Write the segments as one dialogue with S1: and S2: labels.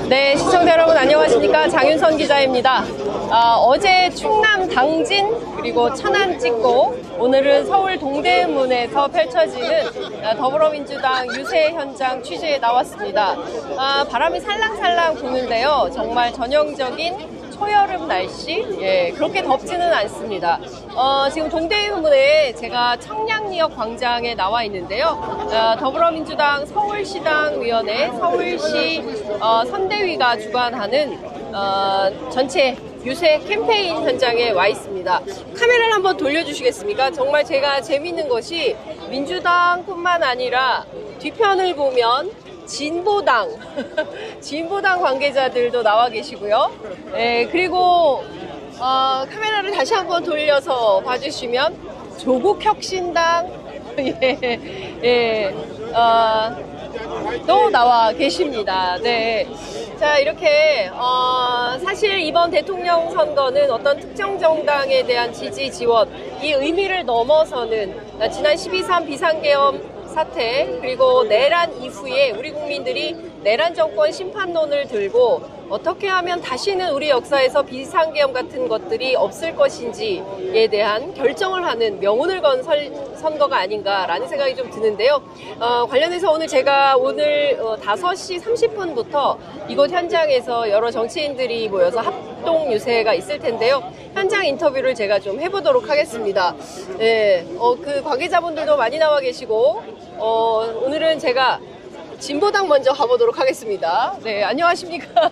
S1: 네, 시청자 여러분 안녕하십니까? 장윤선 기자입니다. 어제 충남 당진 그리고 천안 찍고 오늘은 서울 동대문에서 펼쳐지는 더불어민주당 유세 현장 취재에 나왔습니다. 바람이 살랑살랑 부는데요. 정말 전형적인 초여름 날씨? 예, 그렇게 덥지는 않습니다. 지금 동대문에 제가 청량리역 광장에 나와 있는데요. 더불어민주당 서울시당위원회 서울시 선대위가 주관하는 전체 유세 캠페인 현장에 와 있습니다. 카메라를 한번 돌려주시겠습니까? 정말 제가 재미있는 것이 민주당뿐만 아니라 뒤편을 보면 진보당 관계자들도 나와 계시고요. 네, 그리고 카메라를 다시 한번 돌려서 봐주시면 조국혁신당 또 나와 계십니다. 네. 자, 이렇게 사실 이번 대통령 선거는 어떤 특정 정당에 대한 지지 지원 이 의미를 넘어서는 지난 12.3 비상계엄 사태 그리고 내란 이후에 우리 국민들이 내란 정권 심판론을 들고 어떻게 하면 다시는 우리 역사에서 비상계엄 같은 것들이 없을 것인지에 대한 결정을 하는 명운을 건 선거가 아닌가라는 생각이 좀 드는데요. 관련해서 오늘 제가 오늘 5시 30분부터 이곳 현장에서 여러 정치인들이 모여서 합동 유세가 있을 텐데요. 현장 인터뷰를 제가 좀 해보도록 하겠습니다. 네, 그 관계자분들도 많이 나와 계시고 오늘은 제가 진보당 먼저 가보도록 하겠습니다. 네, 안녕하십니까?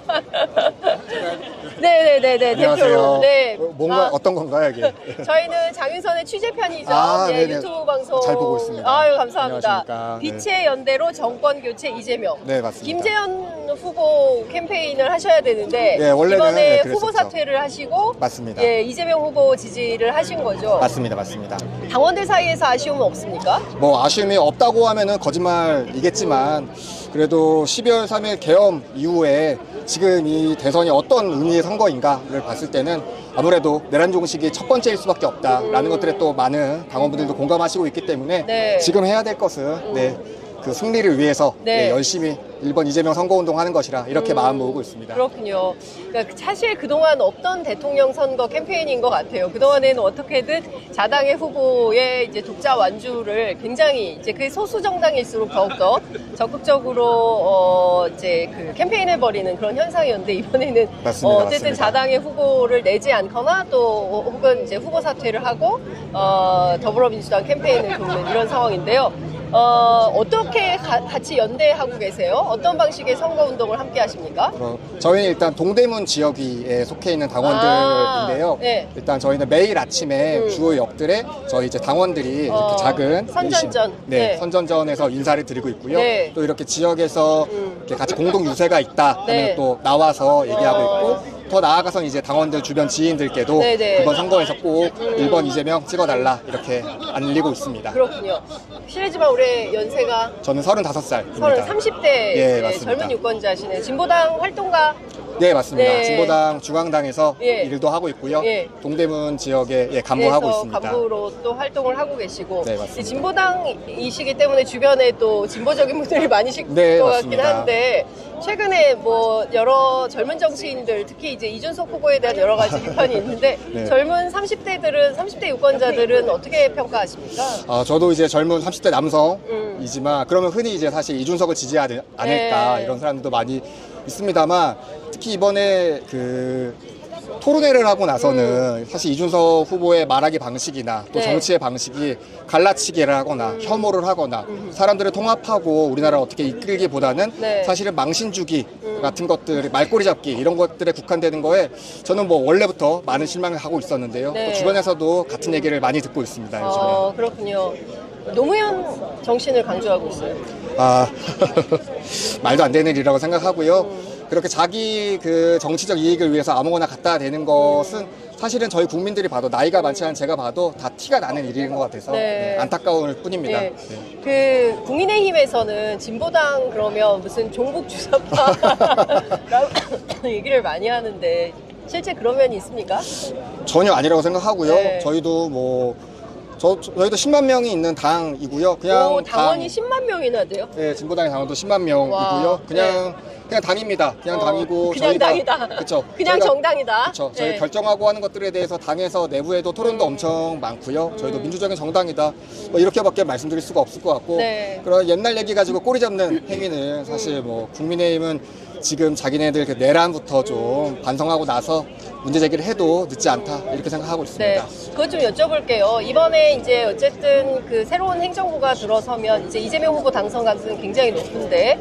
S1: 네네네네, 대표로. 네.
S2: 뭔가 어떤 건가요, 이게?
S1: 저희는 장윤선의 취재편이죠. 네, 유튜브 방송.
S2: 잘 보고 있습니다.
S1: 아유, 감사합니다.
S2: 안녕하십니까.
S1: 빛의 연대로 정권 교체 이재명.
S2: 네, 맞습니다.
S1: 김재현 후보 캠페인을 하셔야 되는데
S2: 네, 원래는
S1: 이번에
S2: 그랬었죠.
S1: 후보 사퇴를 하시고
S2: 맞습니다.
S1: 예, 이재명 후보 지지를 하신 거죠.
S2: 맞습니다.
S1: 당원들 사이에서 아쉬움은 없습니까?
S2: 뭐 아쉬움이 없다고 하면은 거짓말이겠지만 그래도 12월 3일 계엄 이후에 지금 이 대선이 어떤 의미의 선거인가를 봤을 때는 아무래도 내란 종식이 첫 번째일 수밖에 없다라는 것들에 또 많은 당원분들도 공감하시고 있기 때문에
S1: 네.
S2: 지금 해야 될 것은 그 승리를 위해서
S1: 네.
S2: 열심히 1번 이재명 선거운동 하는 것이라 이렇게 마음 모으고 있습니다.
S1: 그렇군요. 그러니까 사실 그동안 없던 대통령 선거 캠페인인 것 같아요. 그동안에는 어떻게든 자당의 후보의 이제 독자 완주를 굉장히 이제 그 소수 정당일수록 더욱더 적극적으로 이제 그 캠페인을 벌이는 그런 현상이었는데 이번에는
S2: 맞습니다.
S1: 어쨌든
S2: 맞습니다.
S1: 자당의 후보를 내지 않거나 또 혹은 이제 후보 사퇴를 하고 더불어민주당 캠페인을 돕는 이런 상황인데요. 어떻게 같이 연대하고 계세요? 어떤 방식의 선거운동을 함께 하십니까?
S2: 저희는 일단 동대문 지역에 속해 있는 당원들인데요.
S1: 네.
S2: 일단 저희는 매일 아침에 주요 역들에 저희 이제 당원들이 이렇게 작은
S1: 선전전.
S2: 네, 선전전에서 인사를 드리고 있고요.
S1: 네.
S2: 또 이렇게 지역에서 이렇게 같이 공동 유세가 있다 하면
S1: 네.
S2: 또 나와서 얘기하고 있고 더 나아가서는 이제 당원들 주변 지인들께도
S1: 네네.
S2: 이번 선거에서 꼭 1번 이재명 찍어달라 이렇게 알리고 있습니다.
S1: 그렇군요. 실례지만 올해 연세가
S2: 저는 35살입니다.
S1: 30대
S2: 예, 맞습니다.
S1: 젊은 유권자시네. 진보당 활동가.
S2: 네, 맞습니다.
S1: 네.
S2: 진보당 중앙당에서
S1: 예.
S2: 일도 하고 있고요.
S1: 예.
S2: 동대문 지역에 간부하고
S1: 에서
S2: 있습니다.
S1: 간부로 또 활동을 하고 계시고
S2: 네, 맞습니다.
S1: 이 진보당이시기 때문에 주변에 또 진보적인 분들이 많으실
S2: 네,
S1: 것
S2: 맞습니다.
S1: 같긴 한데 최근에 뭐 여러 젊은 정치인들 특히 이제 이준석 후보에 대한 여러 가지 비판이 있는데
S2: 네.
S1: 젊은 30대 유권자들은 어떻게 평가하십니까?
S2: 저도 이제 젊은 30대 남성이지만 그러면 흔히 이제 사실 이준석을 지지하지 않을까
S1: 네.
S2: 이런 사람들도 많이 있습니다만 특히 이번에 그 토론회를 하고 나서는 사실 이준석 후보의 말하기 방식이나 또
S1: 네.
S2: 정치의 방식이 갈라치기를 하거나 혐오를 하거나 사람들을 통합하고 우리나라를 어떻게 이끌기보다는
S1: 네.
S2: 사실은 망신주기 같은 것들, 말꼬리 잡기 이런 것들에 국한되는 거에 저는 뭐 원래부터 많은 실망을 하고 있었는데요.
S1: 네.
S2: 또 주변에서도 같은 얘기를 많이 듣고 있습니다. 요즘에.
S1: 그렇군요. 노무현 정신을 강조하고 있어요.
S2: 말도 안 되는 일이라고 생각하고요. 그렇게 자기 그 정치적 이익을 위해서 아무거나 갖다 대는 것은 사실은 저희 국민들이 봐도 나이가 많지 않은 제가 봐도 다 티가 나는 일인 것 같아서
S1: 네.
S2: 안타까울 뿐입니다.
S1: 네.
S2: 네.
S1: 그 국민의힘에서는 진보당 그러면 무슨 종북 주사파라고 얘기를 많이 하는데 실제 그런 면이 있습니까?
S2: 전혀 아니라고 생각하고요.
S1: 네.
S2: 저희도 저희도 10만 명이 있는 당이고요. 그냥
S1: 당원이 10만 명이나 돼요?
S2: 네, 진보당의 당원도 10만 명이고요.
S1: 와,
S2: 그냥 그냥 당입니다. 그냥 당이고
S1: 그냥 당이다.
S2: 그렇죠.
S1: 그냥 정당이다.
S2: 그렇죠. 저희
S1: 네.
S2: 결정하고 하는 것들에 대해서 당에서 내부에도 토론도 엄청 많고요. 저희도 민주적인 정당이다. 뭐 이렇게밖에 말씀드릴 수가 없을 것 같고
S1: 네.
S2: 그런 옛날 얘기 가지고 꼬리 잡는 행위는 사실 뭐 국민의힘은 지금 자기네들 그 내란부터 좀 반성하고 나서 문제 제기를 해도 늦지 않다 이렇게 생각하고 있습니다.
S1: 네, 그것 좀 여쭤볼게요. 이번에 이제 어쨌든 그 새로운 행정부가 들어서면 이제 이재명 후보 당선 가능성이 굉장히 높은데,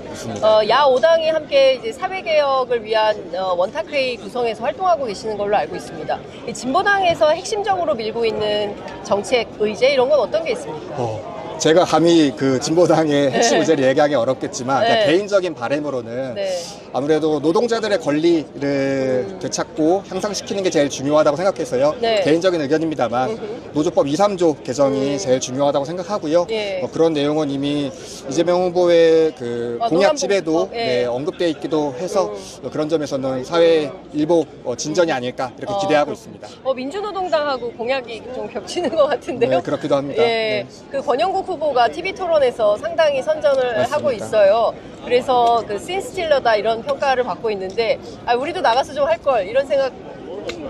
S1: 야 5당이 함께 이제 사회개혁을 위한 원탁회의 구성해서 활동하고 계시는 걸로 알고 있습니다. 이 진보당에서 핵심적으로 밀고 있는 정책, 의제 이런 건 어떤 게 있습니까?
S2: 제가 감히 그 진보당의 핵심 의제를 얘기하기 어렵겠지만 그냥
S1: 네.
S2: 개인적인 바람으로는
S1: 네.
S2: 아무래도 노동자들의 권리를 되찾고 향상시키는 게 제일 중요하다고 생각해서요.
S1: 네.
S2: 개인적인 의견입니다만 노조법 2, 3조 개정이 제일 중요하다고 생각하고요.
S1: 예.
S2: 그런 내용은 이미 이재명 후보의 그 공약집에도
S1: 노란봉투법, 예.
S2: 네, 언급되어 있기도 해서 그런 점에서는 사회 일복 진전이 아닐까 이렇게 기대하고 있습니다.
S1: 민주노동당하고 공약이 좀 겹치는 것 같은데요.
S2: 네, 그렇기도 합니다.
S1: 예,
S2: 네.
S1: 그 권영국 후보가 TV 토론에서 상당히 선전을
S2: 맞습니다.
S1: 하고 있어요. 그래서 그 씬스틸러다 이런 평가를 받고 있는데, 우리도 나가서 좀 할 걸 이런 생각.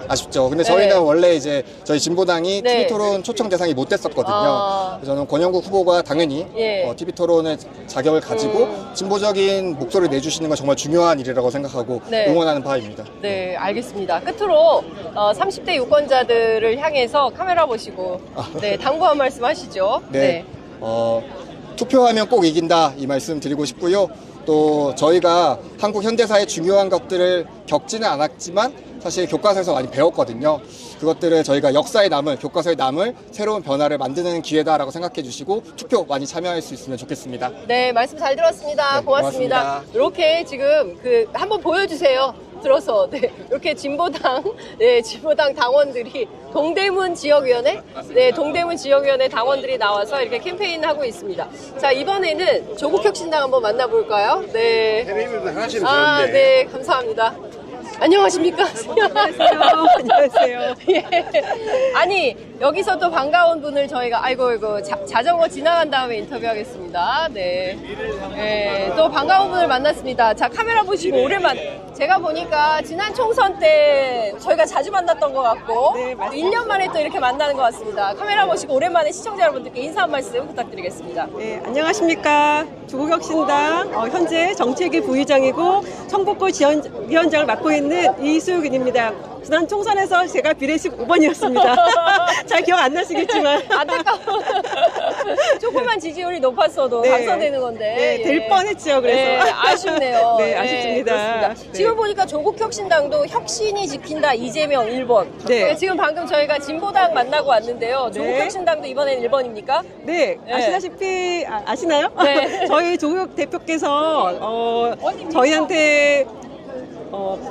S2: 아쉽죠. 근데 저희는
S1: 네.
S2: 원래 이제 저희 진보당이
S1: 네.
S2: TV 토론 초청 대상이 못 됐었거든요.
S1: 아.
S2: 저는 권영국 후보가 당연히
S1: 예.
S2: TV 토론의 자격을 가지고 진보적인 목소리를 내주시는 건 정말 중요한 일이라고 생각하고
S1: 네.
S2: 응원하는 바입니다.
S1: 네, 알겠습니다. 끝으로 30대 유권자들을 향해서 카메라 보시고 네, 당부 한 말씀 하시죠.
S2: 네. 투표하면 꼭 이긴다 이 말씀 드리고 싶고요. 또 저희가 한국 현대사의 중요한 것들을 겪지는 않았지만 사실 교과서에서 많이 배웠거든요. 그것들을 저희가 역사에 남을, 교과서에 남을 새로운 변화를 만드는 기회다라고 생각해 주시고 투표 많이 참여할 수 있으면 좋겠습니다.
S1: 네, 말씀 잘 들었습니다.
S2: 네,
S1: 고맙습니다.
S2: 고맙습니다.
S1: 이렇게 지금 한번 보여주세요. 들어서 이렇게 진보당 당원들이 동대문 지역위원회 동대문 지역위원회 당원들이 나와서 이렇게 캠페인 하고 있습니다. 자, 이번에는 조국혁신당 한번 만나볼까요? 네. 네, 감사합니다. 안녕하십니까?
S3: 안녕하세요.
S1: 예. 아니, 여기서 또 반가운 분을 저희가, 아이고, 자전거 지나간 다음에 인터뷰하겠습니다. 네. 네. 또 반가운 분을 만났습니다. 자, 카메라 보시고 오랜만. 제가 보니까 지난 총선 때 저희가 자주 만났던 것 같고,
S3: 네, 맞습니다.
S1: 1년 만에 또 이렇게 만나는 것 같습니다. 카메라 보시고 오랜만에 시청자 여러분들께 인사 한 말씀 부탁드리겠습니다.
S3: 네, 안녕하십니까. 조국혁신당 현재 정책위 부의장이고 청북구 지원위원장을 맡고 있는 이수근입니다. 지난 총선에서 제가 비례 15번이었습니다. 잘 기억 안 나시겠지만.
S1: 안타까워. 조금만 지지율이 높았어도
S3: 네.
S1: 당선되는 건데.
S3: 네, 될 뻔했죠. 그래서.
S1: 네, 아쉽네요.
S3: 네, 아쉽습니다.
S1: 그렇습니다.
S3: 네.
S1: 지금 보니까 조국혁신당도 혁신이 지킨다 이재명 1번.
S3: 네.
S1: 지금 방금 저희가 진보당 만나고 왔는데요.
S3: 네.
S1: 조국혁신당도 이번엔 1번입니까?
S3: 네,
S1: 네.
S3: 아시다시피, 아시나요?
S1: 네.
S3: 저희 조국 대표께서, 저희한테,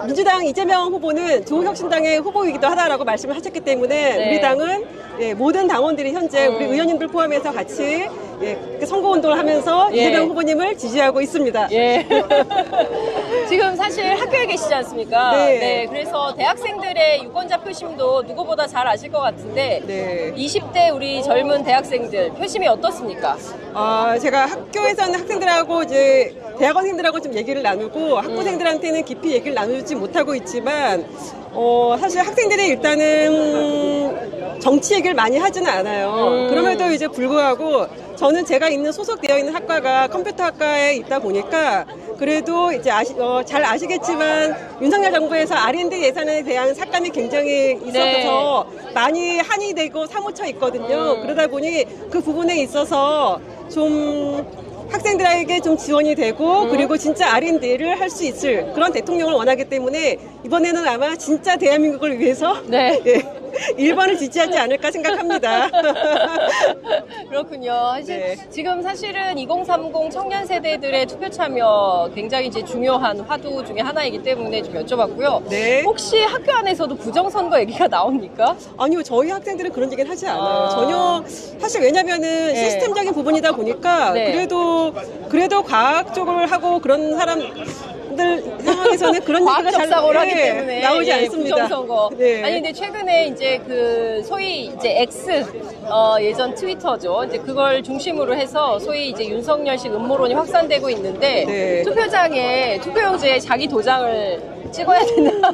S3: 민주당 이재명 후보는 조국혁신당의 후보이기도 하다라고 말씀을 하셨기 때문에
S1: 네.
S3: 우리 당은 모든 당원들이 현재 우리 의원님들 포함해서 같이 선거운동을 하면서
S1: 예.
S3: 이재명 후보님을 지지하고 있습니다.
S1: 예. 지금 사실 학교에 계시지 않습니까?
S3: 네.
S1: 그래서 대학생들의 유권자 표심도 누구보다 잘 아실 것 같은데
S3: 네.
S1: 20대 우리 젊은 대학생들 표심이 어떻습니까?
S3: 제가 학교에서는 학생들하고 이제 대학원생들하고 좀 얘기를 나누고 학부생들한테는 깊이 얘기를 나누지 못하고 있지만 사실 학생들이 일단은 정치 얘기를 많이 하지는 않아요. 그럼에도 이제 불구하고 저는 제가 있는 소속되어 있는 학과가 컴퓨터학과에 있다 보니까 그래도 이제 잘 아시겠지만 윤석열 정부에서 R&D 예산에 대한 삭감이 굉장히 있어서 많이 한이 되고 사무쳐 있거든요. 그러다 보니 그 부분에 있어서 좀 학생들에게 좀 지원이 되고 그리고 진짜 R&D를 할 수 있을 그런 대통령을 원하기 때문에 이번에는 아마 진짜 대한민국을 위해서
S1: 네.
S3: 1번을 지지하지 않을까 생각합니다.
S1: 그렇군요.
S3: 네.
S1: 지금 사실은 2030 청년 세대들의 투표 참여 굉장히 이제 중요한 화두 중에 하나이기 때문에 좀 여쭤봤고요.
S3: 네.
S1: 혹시 학교 안에서도 부정선거 얘기가 나옵니까?
S3: 아니요, 저희 학생들은 그런 얘기는 하지 않아요. 전혀 사실 왜냐면은
S1: 네.
S3: 시스템적인 부분이다 보니까
S1: 네.
S3: 그래도 과학 쪽을 하고 그런 사람 상황에서는 그런 얘기가
S1: 과학적
S3: 잘
S1: 사고를 하기 때문에
S3: 나오지 않습니다.
S1: 부정선거.
S3: 네.
S1: 아니 근데 최근에 이제 그 소위 이제 X 예전 트위터죠. 이제 그걸 중심으로 해서 소위 이제 윤석열식 음모론이 확산되고 있는데
S3: 네.
S1: 투표장에 투표용지에 자기 도장을 찍어야 된다.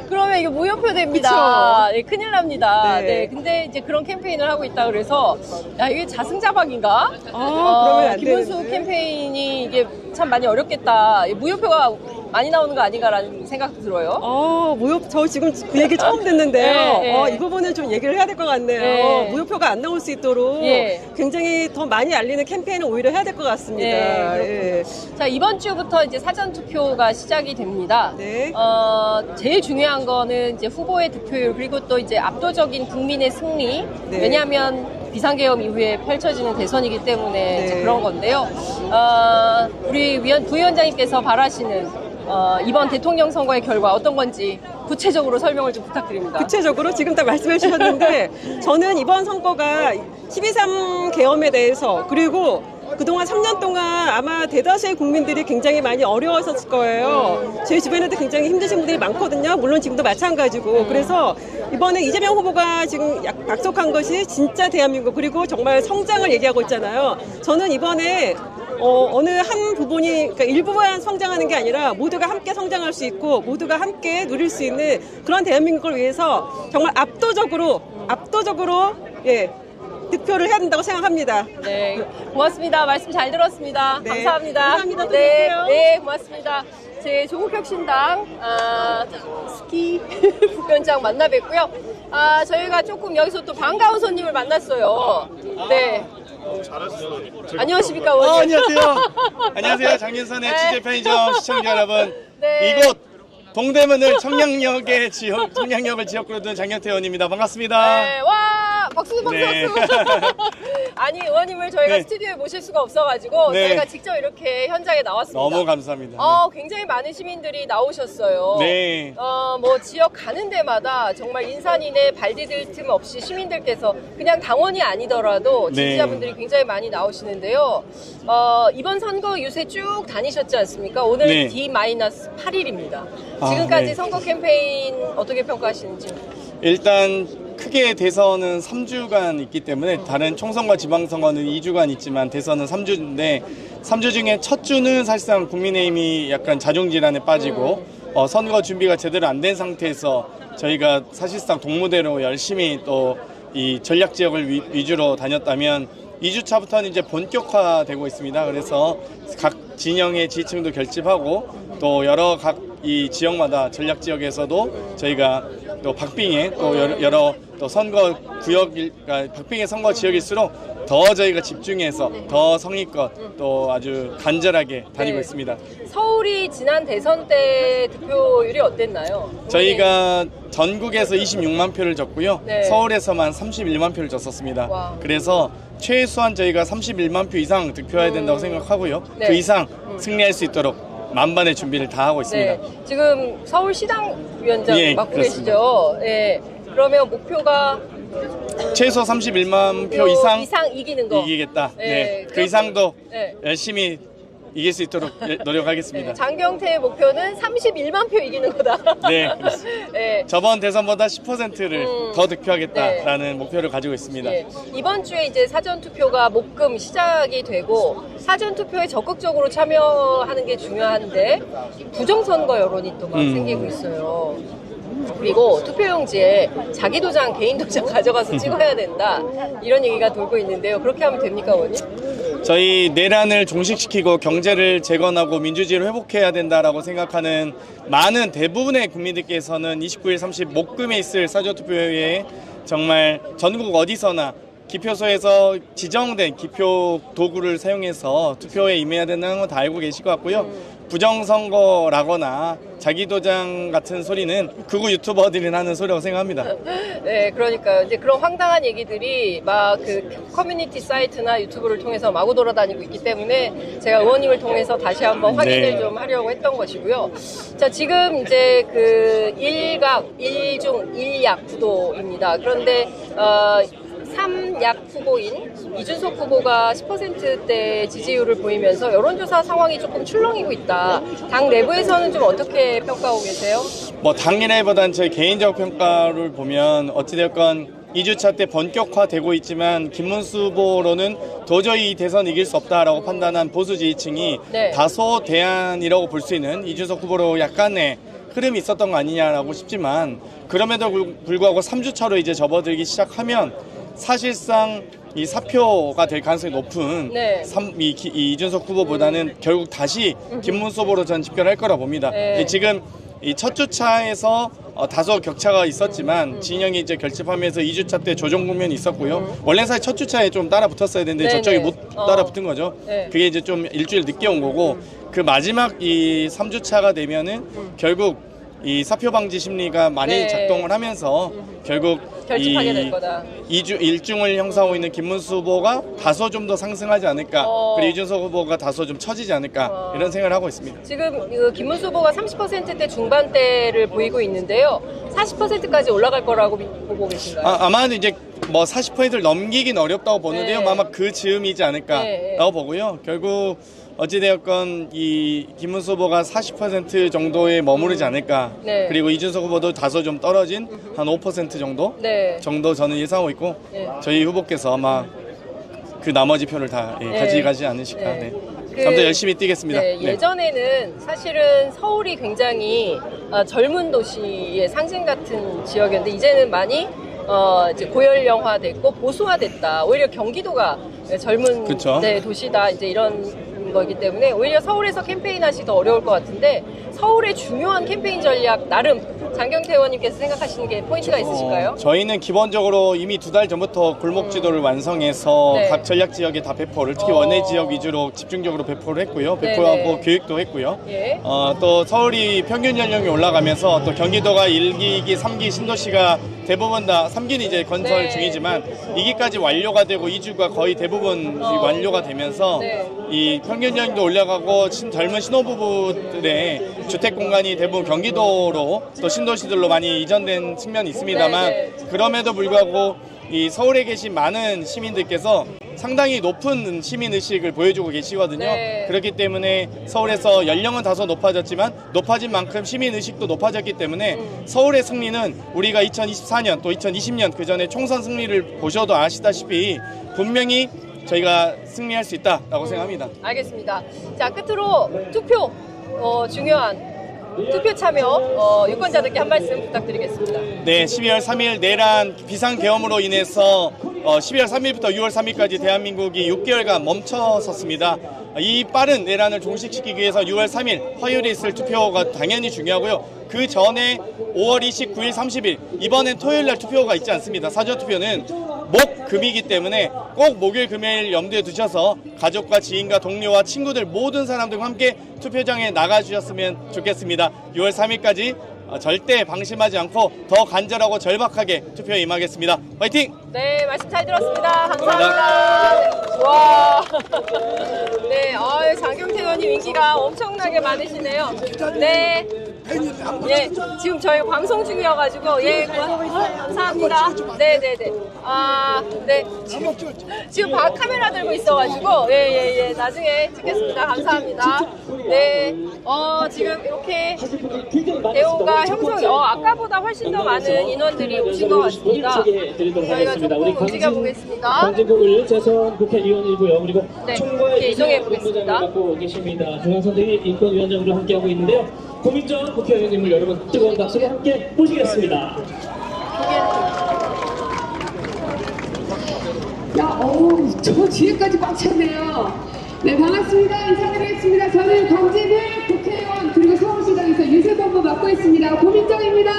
S1: 그러면 이거 무효표 됩니다. 네, 큰일 납니다.
S3: 네.
S1: 네. 근데 이제 그런 캠페인을 하고 있다 그래서 야 이게 자승자박인가?
S3: 그러면 안
S1: 김문수
S3: 되는데.
S1: 캠페인이 이게 참 많이 어렵겠다. 무효표가 많이 나오는 거 아닌가라는 생각도 들어요.
S3: 저 지금 그 얘기 처음 듣는데요.
S1: 네, 네.
S3: 이 부분은 좀 얘기를 해야 될 것 같네요.
S1: 네.
S3: 무효표가 안 나올 수 있도록
S1: 예.
S3: 굉장히 더 많이 알리는 캠페인을 오히려 해야 될 것 같습니다.
S1: 네, 자, 이번 주부터 이제 사전 투표가 시작이 됩니다.
S3: 네.
S1: 제일 중요한 거는 이제 후보의 득표율 그리고 또 이제 압도적인 국민의 승리.
S3: 네.
S1: 왜냐하면 비상계엄 이후에 펼쳐지는 대선이기 때문에
S3: 네.
S1: 이제 그런 건데요. 우리 부위원장님께서 바라시는 이번 대통령 선거의 결과 어떤 건지 구체적으로 설명을 좀 부탁드립니다.
S3: 구체적으로 지금 다 말씀해 주셨는데 저는 이번 선거가 12.3 계엄에 대해서 그리고 그동안 3년 동안 아마 대다수의 국민들이 굉장히 많이 어려웠을 거예요. 제 주변에도 굉장히 힘드신 분들이 많거든요. 물론 지금도 마찬가지고. 그래서 이번에 이재명 후보가 지금 약속한 것이 진짜 대한민국 그리고 정말 성장을 얘기하고 있잖아요. 저는 이번에 어느 한 부분이 그러니까 일부만 성장하는 게 아니라 모두가 함께 성장할 수 있고 모두가 함께 누릴 수 있는 그런 대한민국을 위해서 정말 압도적으로 득표를 해야 된다고 생각합니다.
S1: 네, 고맙습니다. 말씀 잘 들었습니다.
S3: 네,
S1: 감사합니다.
S3: 감사합니다. 또
S1: 네,
S3: 뵐게요.
S1: 네, 고맙습니다. 제 조국혁신당 스키 부위원장 만나 뵙고요. 저희가 조금 여기서 또 반가운 손님을 만났어요. 네. 안녕하십니까, 의원님.
S4: 안녕하세요. 안녕하세요. 장윤선의
S1: 네.
S4: 취재 편의점 시청자 여러분.
S1: 네.
S4: 이곳 동대문을 청량역을 지역구로 둔 장현태 의원입니다. 반갑습니다.
S1: 네, 와, 박수.
S4: 네.
S1: 아니, 의원님을 저희가
S4: 네.
S1: 스튜디오에 모실 수가 없어가지고
S4: 네.
S1: 저희가 직접 이렇게 현장에 나왔습니다.
S4: 너무 감사합니다.
S1: 굉장히 많은 시민들이 나오셨어요.
S4: 네.
S1: 뭐 지역 가는 데마다 정말 인산인해 발디딜 틈 없이 시민들께서 그냥 당원이 아니더라도
S4: 네.
S1: 지지자분들이 굉장히 많이 나오시는데요. 이번 선거 요새 쭉 다니셨지 않습니까? 오늘
S4: 네.
S1: D-8일입니다. 지금까지
S4: 네.
S1: 선거 캠페인 어떻게 평가하시는지?
S4: 일단 크게 대선은 3주간 있기 때문에 다른 총선과 지방선거는 2주간 있지만 대선은 3주인데 3주 중에 첫 주는 사실상 국민의힘이 약간 자중질환에 빠지고 선거 준비가 제대로 안 된 상태에서 저희가 사실상 동무대로 열심히 또 이 전략 지역을 위주로 다녔다면 2주차부터는 이제 본격화되고 있습니다. 그래서 각 진영의 지지층도 결집하고 또 여러 각 이 지역마다 전략 지역에서도 저희가 또 박빙의 또 여러 또 선거 구역, 그러니까 박빙의 선거 지역일수록 더 저희가 집중해서 더 성의껏 또 아주 간절하게 다니고
S1: 네.
S4: 있습니다.
S1: 서울이 지난 대선 때 득표율이 어땠나요?
S4: 저희가 전국에서 26만 표를 줬고요.
S1: 네.
S4: 서울에서만 31만 표를 줬었습니다.
S1: 와.
S4: 그래서 최소한 저희가 31만 표 이상 득표해야 된다고 생각하고요.
S1: 네.
S4: 그 이상 승리할 수 있도록 만반의 준비를 다 하고 있습니다.
S1: 네, 지금 서울시당 위원장
S4: 예,
S1: 맡고
S4: 그렇습니다.
S1: 계시죠? 네. 그러면 목표가
S4: 최소 31만 표 이상
S1: 이기는 거.
S4: 이기겠다.
S1: 네,
S4: 네. 그
S1: 그럼-
S4: 이상도
S1: 네.
S4: 열심히 이길 수 있도록 노력하겠습니다.
S1: 장경태의 목표는 31만 표 이기는 거다.
S4: 네, 그렇습니다.
S1: 네.
S4: 저번 대선보다 10%를 더 득표하겠다라는
S1: 네.
S4: 목표를 가지고 있습니다.
S1: 예, 이번 주에 이제 사전 투표가 목금 시작이 되고 사전 투표에 적극적으로 참여하는 게 중요한데 부정 선거 여론이 또 막 생기고 있어요. 그리고 투표용지에 자기 도장, 개인 도장 가져가서 찍어야 된다 이런 얘기가 돌고 있는데요. 그렇게 하면 됩니까, 의원님?
S4: 저희 내란을 종식시키고 경제를 재건하고 민주주의를 회복해야 된다라고 생각하는 많은 대부분의 국민들께서는 29일 30 목금에 있을 사전투표에 정말 전국 어디서나 기표소에서 지정된 기표 도구를 사용해서 투표에 임해야 된다는 건 다 알고 계실 것 같고요. 부정선거라거나 자기 도장 같은 소리는 극우 유튜버들이 하는 소리라고 생각합니다.
S1: 네, 그러니까요. 이제 그런 황당한 얘기들이 막 그 커뮤니티 사이트나 유튜브를 통해서 마구 돌아다니고 있기 때문에 제가 의원님을 통해서 다시 한번 확인을
S4: 네.
S1: 좀 하려고 했던 것이고요. 자, 지금 이제 그 1각, 1중, 1약 구도입니다. 그런데 3약 후보인 이준석 후보가 10%대 지지율을 보이면서 여론조사 상황이 조금 출렁이고 있다. 당 내부에서는 좀 어떻게 평가하고 계세요?
S4: 뭐 당일에보단 저희 개인적 평가를 보면 어찌됐건 2주차 때 본격화되고 있지만 김문수 후보로는 도저히 이 대선 이길 수 없다라고 판단한 보수 지지층이
S1: 네.
S4: 다소 대안이라고 볼 수 있는 이준석 후보로 약간의 흐름이 있었던 거 아니냐라고 싶지만 그럼에도 불구하고 3주차로 이제 접어들기 시작하면 사실상 이 사표가 될 가능성이 높은
S1: 네.
S4: 이준석 후보보다는 결국 다시 김문수 후보로 전 집결할 거라 봅니다.
S1: 네.
S4: 지금 이 첫 주차에서 다소 격차가 있었지만 진영이 이제 결집하면서 2주차 때 조정 국면이 있었고요. 원래 사실 첫 주차에 좀 따라 붙었어야 되는데
S1: 네네.
S4: 저쪽이 못 따라 붙은 거죠.
S1: 네.
S4: 그게 이제 좀 일주일 늦게 온 거고 그 마지막 이 3주차가 되면은 결국 이 사표 방지 심리가 많이
S1: 네.
S4: 작동을 하면서 결국
S1: 결집하게 될 거다.
S4: 일중을 형성하고 있는 김문수 후보가 다소 좀 더 상승하지 않을까. 그리고 이준석 후보가 다소 좀 처지지 않을까. 이런 생각을 하고 있습니다.
S1: 지금 그 김문수 후보가 30%대 중반대를 보이고 있는데요. 40%까지 올라갈 거라고 보고 계신가요?
S4: 아마도 이제 뭐 40%를 넘기긴 어렵다고 보는데요.
S1: 네.
S4: 아마 그 즈음이지 않을까라고
S1: 네.
S4: 보고요. 결국 어찌되었건 이 김문수 후보가 40% 정도에 머무르지 않을까.
S1: 네.
S4: 그리고 이준석 후보도 다소 좀 떨어진 한 5% 정도
S1: 네.
S4: 저는 예상하고 있고
S1: 네.
S4: 저희 후보께서 아마 그 나머지 표를 다
S1: 네.
S4: 가져가지 않으실까.
S1: 네.
S4: 네. 아무튼 열심히 뛰겠습니다.
S1: 네,
S4: 네.
S1: 예전에는 사실은 서울이 굉장히 젊은 도시의 상징 같은 지역이었는데 이제는 많이 이제 고연령화됐고 보수화됐다. 오히려 경기도가 젊은
S4: 그쵸.
S1: 네, 도시다. 이제 이런 거기 때문에 오히려 서울에서 캠페인 하시기 더 어려울 것 같은데 서울의 중요한 캠페인 전략 나름 장경태 의원님께서 생각하시는 게 포인트가 있으실까요?
S4: 저희는 기본적으로 이미 2달 전부터 골목 지도를 완성해서
S1: 네.
S4: 각 전략 지역에 다 배포를 특히 원내 지역 위주로 집중적으로 배포를 했고요. 배포하고
S1: 네네.
S4: 교육도 했고요.
S1: 예.
S4: 또 서울이 평균 연령이 올라가면서 또 경기도가 1기기, 3기 신도시가 대부분 다 3기는 이제 건설
S1: 네.
S4: 중이지만 2기까지 완료가 되고 2주가 거의 대부분 완료가 되면서
S1: 네.
S4: 이 평균 연령도 올라가고 젊은 신혼부부들의 주택 공간이 대부분 경기도로 또 신도시들로 많이 이전된 측면이 있습니다만
S1: 네, 네.
S4: 그럼에도 불구하고 이 서울에 계신 많은 시민들께서 상당히 높은 시민의식을 보여주고 계시거든요.
S1: 네.
S4: 그렇기 때문에 서울에서 연령은 다소 높아졌지만 높아진 만큼 시민의식도 높아졌기 때문에 서울의 승리는 우리가 2024년 또 2020년 그 전에 총선 승리를 보셔도 아시다시피 분명히 저희가 승리할 수 있다라고 생각합니다.
S1: 알겠습니다. 자, 끝으로 투표 중요한 투표 참여 유권자들께 한 말씀 부탁드리겠습니다.
S4: 네, 12월 3일 내란 비상계엄으로 인해서 12월 3일부터 6월 3일까지 대한민국이 6개월간 멈춰섰습니다. 이 빠른 내란을 종식시키기 위해서 6월 3일 화요일에 있을 투표가 당연히 중요하고요. 그 전에 5월 29일, 30일 이번엔 토요일날 투표가 있지 않습니다. 사전투표는 목, 금이기 때문에 꼭 목요일, 금요일 염두에 두셔서 가족과 지인과 동료와 친구들 모든 사람들과 함께 투표장에 나가주셨으면 좋겠습니다. 6월 3일까지 절대 방심하지 않고 더 간절하고 절박하게 투표에 임하겠습니다. 화이팅!
S1: 네, 말씀 잘 들었습니다. 감사합니다. 네. 와. 네, 장경태 의원님 인기가 엄청나게 많으시네요. 네. 예, 지금 저희 방송 중이어가지고, 예, 감사합니다. 네네네. 네. 지금 카메라 들고 있어가지고, 예. 나중에 찍겠습니다. 감사합니다. 네. 지금 이렇게 대우가 형성이, 아까보다 훨씬 더 많은 인원들이 오신 것 같습니다. 저희가 조금 움직여보겠습니다.
S5: 강진구 을재선 국회의원이고요. 그리고
S1: 네,
S5: 총괄
S1: 이렇게 이동해보겠습니다.
S5: 맡고 계십니다. 중앙선대위 인권위원장으로 함께하고 있는데요. 고민정 국회의원님을 여러분 뜨거운 박수로 함께 모시겠습니다.
S6: 저 뒤에까지 꽉 찼네요. 네, 반갑습니다. 인사드리겠습니다. 저는 강진구 국회의원 그리고 서울시장에서 유세본부 맡고 있습니다. 고민정입니다.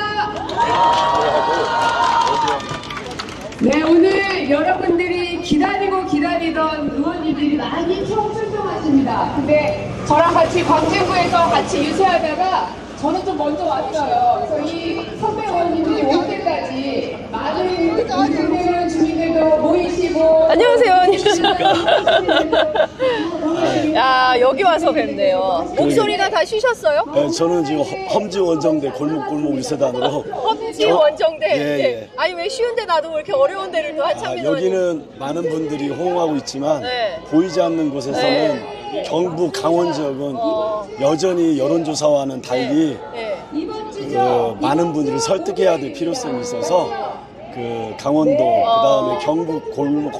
S6: 네, 오늘 여러분들이 기다리던 의원님들이 많이 처음 출동하십니다. 근데 저랑 같이 광진구에서 같이 유세하다가 저는 좀 먼저 왔어요. 그래서 이 선배 의원님들이 올 때까지 많은 유세대원 주민들도 모이시고
S1: 안녕하세요, 의원님. 야, 여기 와서 뵙네요. 목소리가 다 쉬셨어요?
S7: 네, 저는 지금 험지 원정대 골목 유세단으로
S1: 험지 원정대.
S7: 예, 예.
S1: 아니 왜 쉬운데 나도 왜 이렇게 어려운 데를 또 한창민 의원님.
S7: 여기는 많은 분들이 호응하고 있지만
S1: 네.
S7: 보이지 않는 곳에서는 경북 강원 지역은 여전히 여론조사와는 달리
S1: 네.
S7: 그 많은 분들을 설득해야 될 필요성이 있어서 그 강원도 그다음에 경북 골목을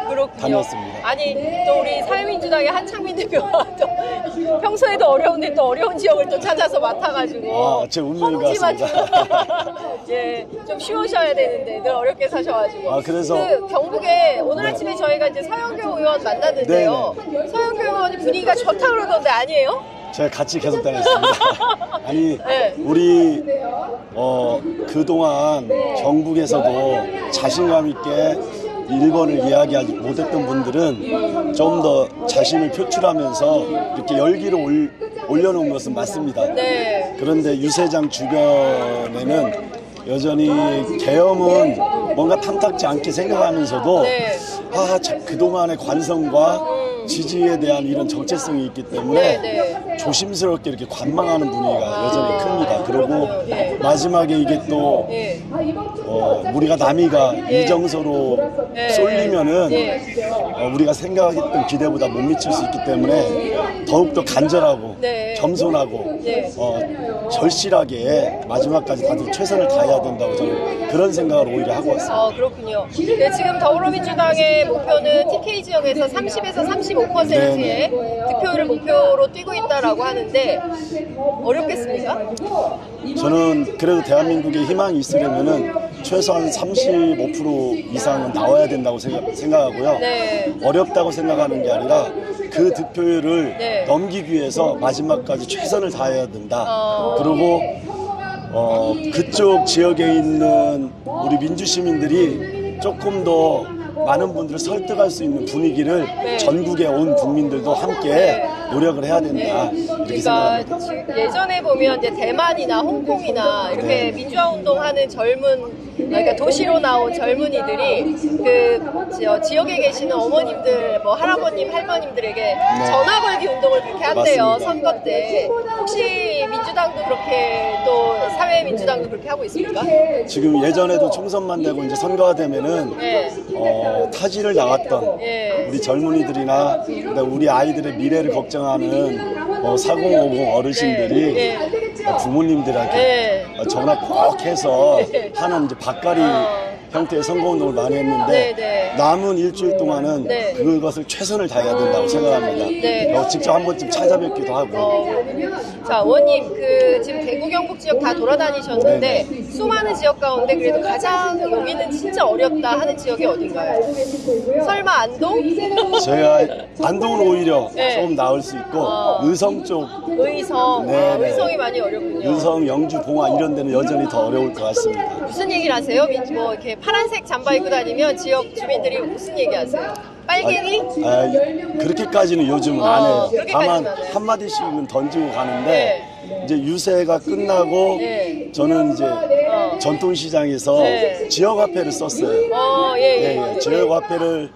S1: 그렇군요.
S7: 다녔습니다.
S1: 아니 또 우리 사회민주당의 한창민 대표가 또 평소에도 어려운데 또 어려운 지역을 또 찾아서 맡아가지고
S7: 제 운명인 것
S1: 험지만
S7: 같습니다.
S1: 예, 좀 쉬우셔야 되는데 늘 어렵게 사셔가지고.
S7: 그래서
S1: 그 경북에 오늘 아침에 저희가 이제 서영교 의원 만났는데요. 서영교 의원이 분위기가 좋다 그러던데 아니에요?
S7: 제가 같이 계속 다녔습니다. 아니
S1: 네.
S7: 우리 그동안 경북에서도 자신감 있게 1번을 이야기하지 못했던 분들은 좀 더 자신을 표출하면서 이렇게 열기를 올려놓은 것은 맞습니다.
S1: 네.
S7: 그런데 유세장 주변에는 여전히 계엄은 뭔가 탐탁지 않게 생각하면서도
S1: 네.
S7: 그동안의 관성과 지지에 대한 이런 정체성이 있기 때문에
S1: 네.
S7: 조심스럽게 이렇게 관망하는 분위기가 여전히 큽니다. 그리고 마지막에 이게 또
S1: 예.
S7: 우리가 남이가 이정서로 쏠리면은 우리가 생각했던 기대보다 못 미칠 수 있기 때문에 더욱더 간절하고
S1: 네.
S7: 겸손하고
S1: 네.
S7: 절실하게 마지막까지 다들 최선을 다해야 된다고 저는 그런 생각을 오히려 하고 왔습니다.
S1: 그렇군요. 네, 지금 더불어민주당의 목표는 TK 지역에서 30에서 35%의 득표율을 목표로 뛰고 있다라고 하는데 어렵겠습니까?
S7: 저는 그래도 대한민국에 희망이 있으려면은 최소한 35% 이상은 나와야 된다고 생각하고요.
S1: 네.
S7: 어렵다고 생각하는 게 아니라 그 득표율을
S1: 네.
S7: 넘기기 위해서 마지막까지 최선을 다해야 된다. 그리고 그쪽 지역에 있는 우리 민주시민들이 조금 더 많은 분들을 설득할 수 있는 분위기를 전국에 온 국민들도 함께 노력을 해야 된다. 이렇게
S1: 그러니까
S7: 생각합니다.
S1: 예전에 보면 이제 대만이나 홍콩이나 이렇게 민주화 운동하는 그러니까 도시로 나온 젊은이들이 지역에 계시는 어머님들, 뭐 할아버님, 할머님들에게 전화 걸기 운동을 그렇게 한대요.
S7: 맞습니다.
S1: 선거 때. 혹시 민주당도 그렇게 또 사회민주당도 그렇게 하고 있습니까?
S7: 지금 예전에도 총선만 되고 이제 선거가 되면은
S1: 네.
S7: 타지를 나왔던 우리 젊은이들이나 우리 아이들의 미래를 걱정하는 4050 어르신들이 부모님들에게 전화 꼭 해서 하는 이제 밥가리 형태의 선거운동을 많이 했는데 남은 일주일 동안은 그것을 최선을 다해야 된다고 생각합니다. 직접 한 번쯤 찾아뵙기도 하고.
S1: 자, 의원님 지금 대구 경북 지역 다 돌아다니셨는데 수많은 지역 가운데 그래도 가장 여기는 진짜 어렵다 하는 지역이 어딘가요? 설마 안동?
S7: 제가 안동은 오히려 조금 나을 수 있고 의성 쪽,
S1: 의성. 의성이 많이 어렵군요.
S7: 의성, 영주, 봉화 이런 데는 여전히 더 어려울 것 같습니다.
S1: 무슨 얘기를 하세요? 뭐 이렇게 파란색 잠바 입고 다니면 지역 주민들이 무슨 얘기 하세요? 빨갱이?
S7: 그렇게까지는 요즘은 안 해요. 다만
S1: 그렇게까지는 안 해요.
S7: 한마디씩은 던지고 가는데 이제 유세가 끝나고 저는 이제 전통시장에서 지역화폐를 썼어요. 지역화폐를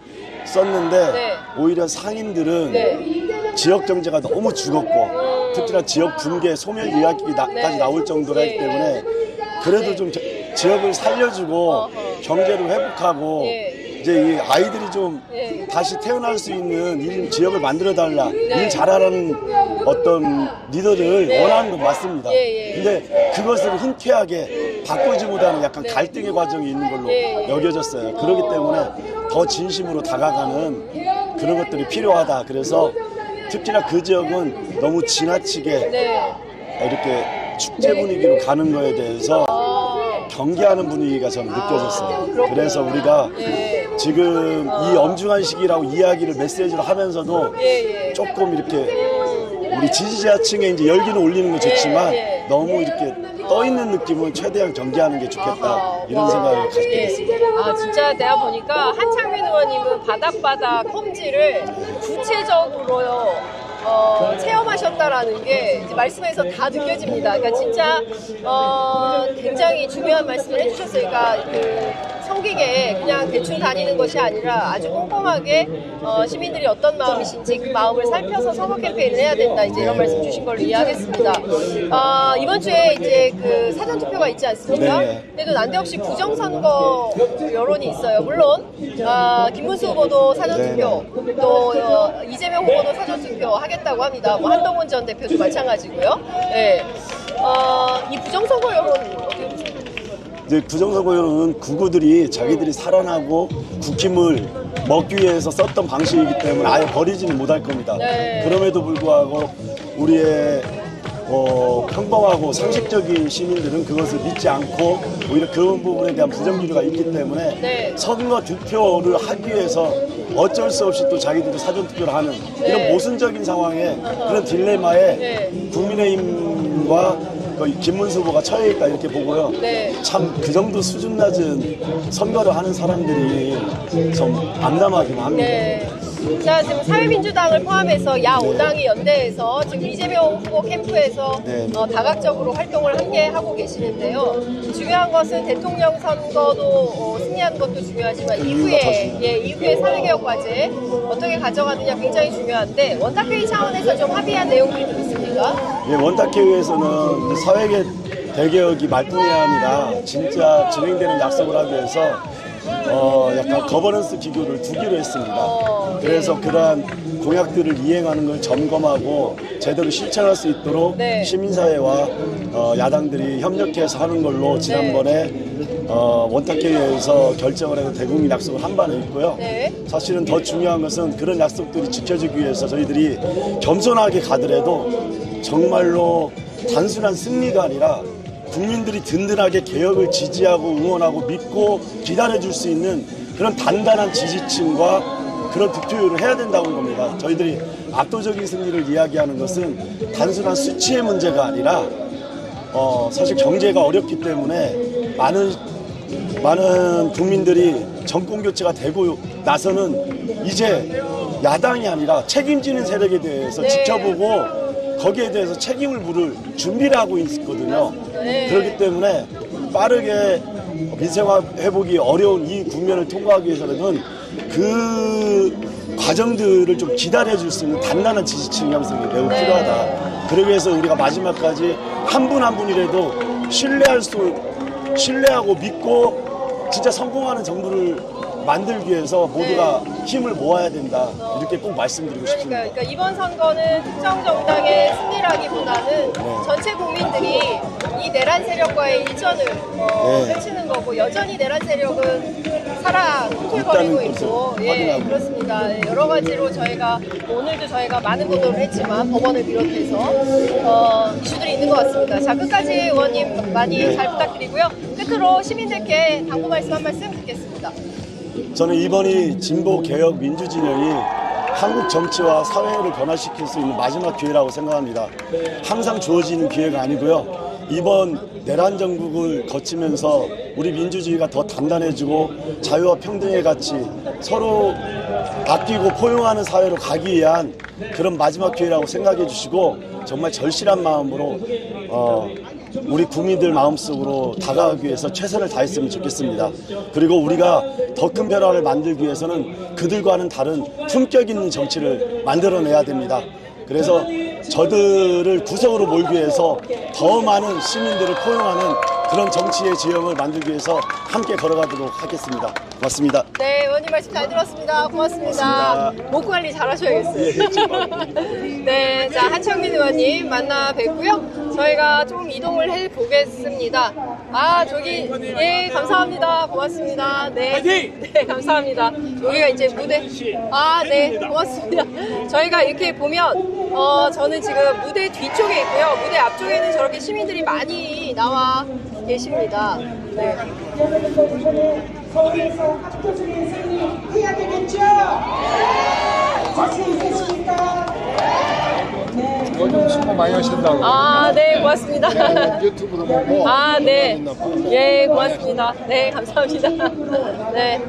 S7: 썼는데 오히려 상인들은 지역 경제가 너무 죽었고 특히나 지역 붕괴, 소멸 이야기까지 나올 정도라 하기 때문에 그래도 좀 지역을 살려주고 경제를 회복하고 이제 이 아이들이 좀 다시 태어날 수 있는 지역을 만들어달라, 일 잘하라는 어떤 리더를 원하는 건 맞습니다. 근데 그것을 흔쾌하게 바꾸지보다는 약간 갈등의 과정이 있는 걸로 여겨졌어요. 그렇기 때문에 더 진심으로 다가가는 그런 것들이 필요하다. 그래서 특히나 그 지역은 너무 지나치게 이렇게 축제 분위기로 가는 거에 대해서 경계하는 분위기가 저는 느껴졌어요. 그래서 우리가 지금 이 엄중한 시기라고 이야기를 메시지로 하면서도 조금 이렇게 우리 지지자층에 이제 열기는 올리는 건 좋지만 너무 이렇게 떠 있는 느낌은 최대한 경계하는 게 좋겠다, 이런 생각을 갖게 됐습니다.
S1: 진짜 내가 보니까 한창민 의원님은 바닥바닥 험지를 구체적으로 체험하셨다라는 게 이제 말씀에서 다 느껴집니다. 그러니까 진짜 굉장히 중요한 말씀을 해주셨어요. 그러니까 성기게 그냥 대충 다니는 것이 아니라 아주 꼼꼼하게 시민들이 어떤 마음이신지 그 마음을 살펴서 선거 캠페인을 해야 된다. 이제 이런 말씀 주신 걸로 이해하겠습니다. 이번 주에 이제 그 사전 투표가 있지 않습니까?
S7: 네.
S1: 그래도 난데없이 부정선거 여론이 있어요. 물론 김문수 후보도 사전 투표, 또 이재명 후보도 사전 투표 하겠다고 합니다. 뭐 한동훈 전 대표도 마찬가지고요. 네. 이 부정선거 여론 어떻게 보세요?
S7: 이제 부정선거 여론은 구구들이 자기들이 살아나고 국힘을 먹기 위해서 썼던 방식이기 때문에 아예 버리지는 못할 겁니다.
S1: 네.
S7: 그럼에도 불구하고 우리의 평범하고 상식적인 시민들은 그것을 믿지 않고 오히려 그런 부분에 대한 부정기류가 있기 때문에
S1: 네.
S7: 선거 투표를 하기 위해서 어쩔 수 없이 또 자기들이 사전투표를 하는 이런
S1: 네.
S7: 모순적인 상황에 그런 딜레마에
S1: 네.
S7: 국민의힘과 김문수 후보가 처해 있다 이렇게 보고요.
S1: 네.
S7: 참 그 정도 수준 낮은 선거를 하는 사람들이 좀 암담하기만 합니다.
S1: 네. 자, 지금 사회민주당을 포함해서 야 5당이 연대해서 지금 이재명 후보 캠프에서
S7: 네.
S1: 다각적으로 활동을 함께 하고 계시는데요. 중요한 것은 대통령 선거도 승리하는 것도 중요하지만 이후에 사회개혁 과제 어떻게 가져가느냐 굉장히 중요한데 원탁회의 차원에서 좀 합의한 내용들이 좀 있습니까?
S7: 예, 원탁회의에서는 사회계 대개혁이 말뿐이 아니라 진짜 진행되는 약속을 하기 위해서 약간 거버넌스 기구를 두기로 했습니다. 그래서 그러한 공약들을 이행하는 걸 점검하고 제대로 실천할 수 있도록
S1: 네.
S7: 시민사회와 야당들이 협력해서 하는 걸로 지난번에 원탁회의에서 결정을 해서 대국민 약속을 한 바는 있고요.
S1: 네.
S7: 사실은 더 중요한 것은 그런 약속들이 지켜지기 위해서 저희들이 겸손하게 가더라도 정말로 단순한 승리가 아니라 국민들이 든든하게 개혁을 지지하고 응원하고 믿고 기다려줄 수 있는 그런 단단한 지지층과 그런 득표율을 해야 된다는 겁니다. 저희들이 압도적인 승리를 이야기하는 것은 단순한 수치의 문제가 아니라 사실 경제가 어렵기 때문에 많은 국민들이 정권 교체가 되고 나서는 이제 야당이 아니라 책임지는 세력에 대해서
S1: 네.
S7: 지켜보고 거기에 대해서 책임을 물을 준비를 하고 있거든요.
S1: 네.
S7: 그렇기 때문에 빠르게 민생화 회복이 어려운 이 국면을 통과하기 위해서는 그 과정들을 좀 기다려줄 수 있는 단단한 지지층 형성이 매우
S1: 네.
S7: 필요하다. 그러기 위해서 우리가 마지막까지 한 분 한 분이라도 신뢰하고 믿고 진짜 성공하는 정부를 만들기 위해서 모두가 힘을 모아야 된다. 이렇게 꼭 말씀드리고 싶습니다.
S1: 그러니까 이번 선거는 특정 정당의 승리라기보다는 전체 국민들이 이 내란 세력과의 일전을 펼치는 거고 여전히 내란 세력은 꿈틀거리고
S7: 일단은
S1: 있고
S7: 확인하고.
S1: 그렇습니다. 여러 가지로 오늘도 저희가 많은 보도를 했지만 법원을 비롯해서 이슈들이 있는 것 같습니다. 자, 끝까지 의원님 많이 잘 부탁드리고요. 끝으로 시민들께 당부 말씀 한 말씀 듣겠습니다.
S7: 저는 이번이 진보 개혁 민주 진영이 한국 정치와 사회를 변화시킬 수 있는 마지막 기회라고 생각합니다. 항상 주어지는 기회가 아니고요. 이번 내란 정국을 거치면서 우리 민주주의가 더 단단해지고 자유와 평등의 가치 서로 아끼고 포용하는 사회로 가기 위한 그런 마지막 기회라고 생각해 주시고 정말 절실한 마음으로 우리 국민들 마음속으로 다가가기 위해서 최선을 다했으면 좋겠습니다. 그리고 우리가 더 큰 변화를 만들기 위해서는 그들과는 다른 품격 있는 정치를 만들어내야 됩니다. 그래서 저들을 구석으로 몰기 위해서 더 많은 시민들을 포용하는 그런 정치의 지형을 만들기 위해서 함께 걸어가도록 하겠습니다. 고맙습니다.
S1: 네, 의원님 말씀 잘 들었습니다. 고맙습니다. 목 관리 잘 하셔야겠어요. 네, 자, 한창민 의원님 만나 뵙고요. 저희가 조금 이동을 해 보겠습니다. 예, 감사합니다. 고맙습니다. 네. 네, 감사합니다. 여기가 이제 무대. 네, 고맙습니다. 저희가 이렇게 보면, 저는 지금 무대 뒤쪽에 있고요. 무대 앞쪽에는 저렇게 시민들이 많이 나와 계십니다. 네.
S8: 서울에서 압도적인 승리해야 되겠죠? 자신 있으십니까? 네.
S9: 요즘 수고 많이 하신다고.
S1: 네, 고맙습니다.
S9: 유튜브도 보고.
S1: 네. 예, 고맙습니다. 네, 감사합니다. 네.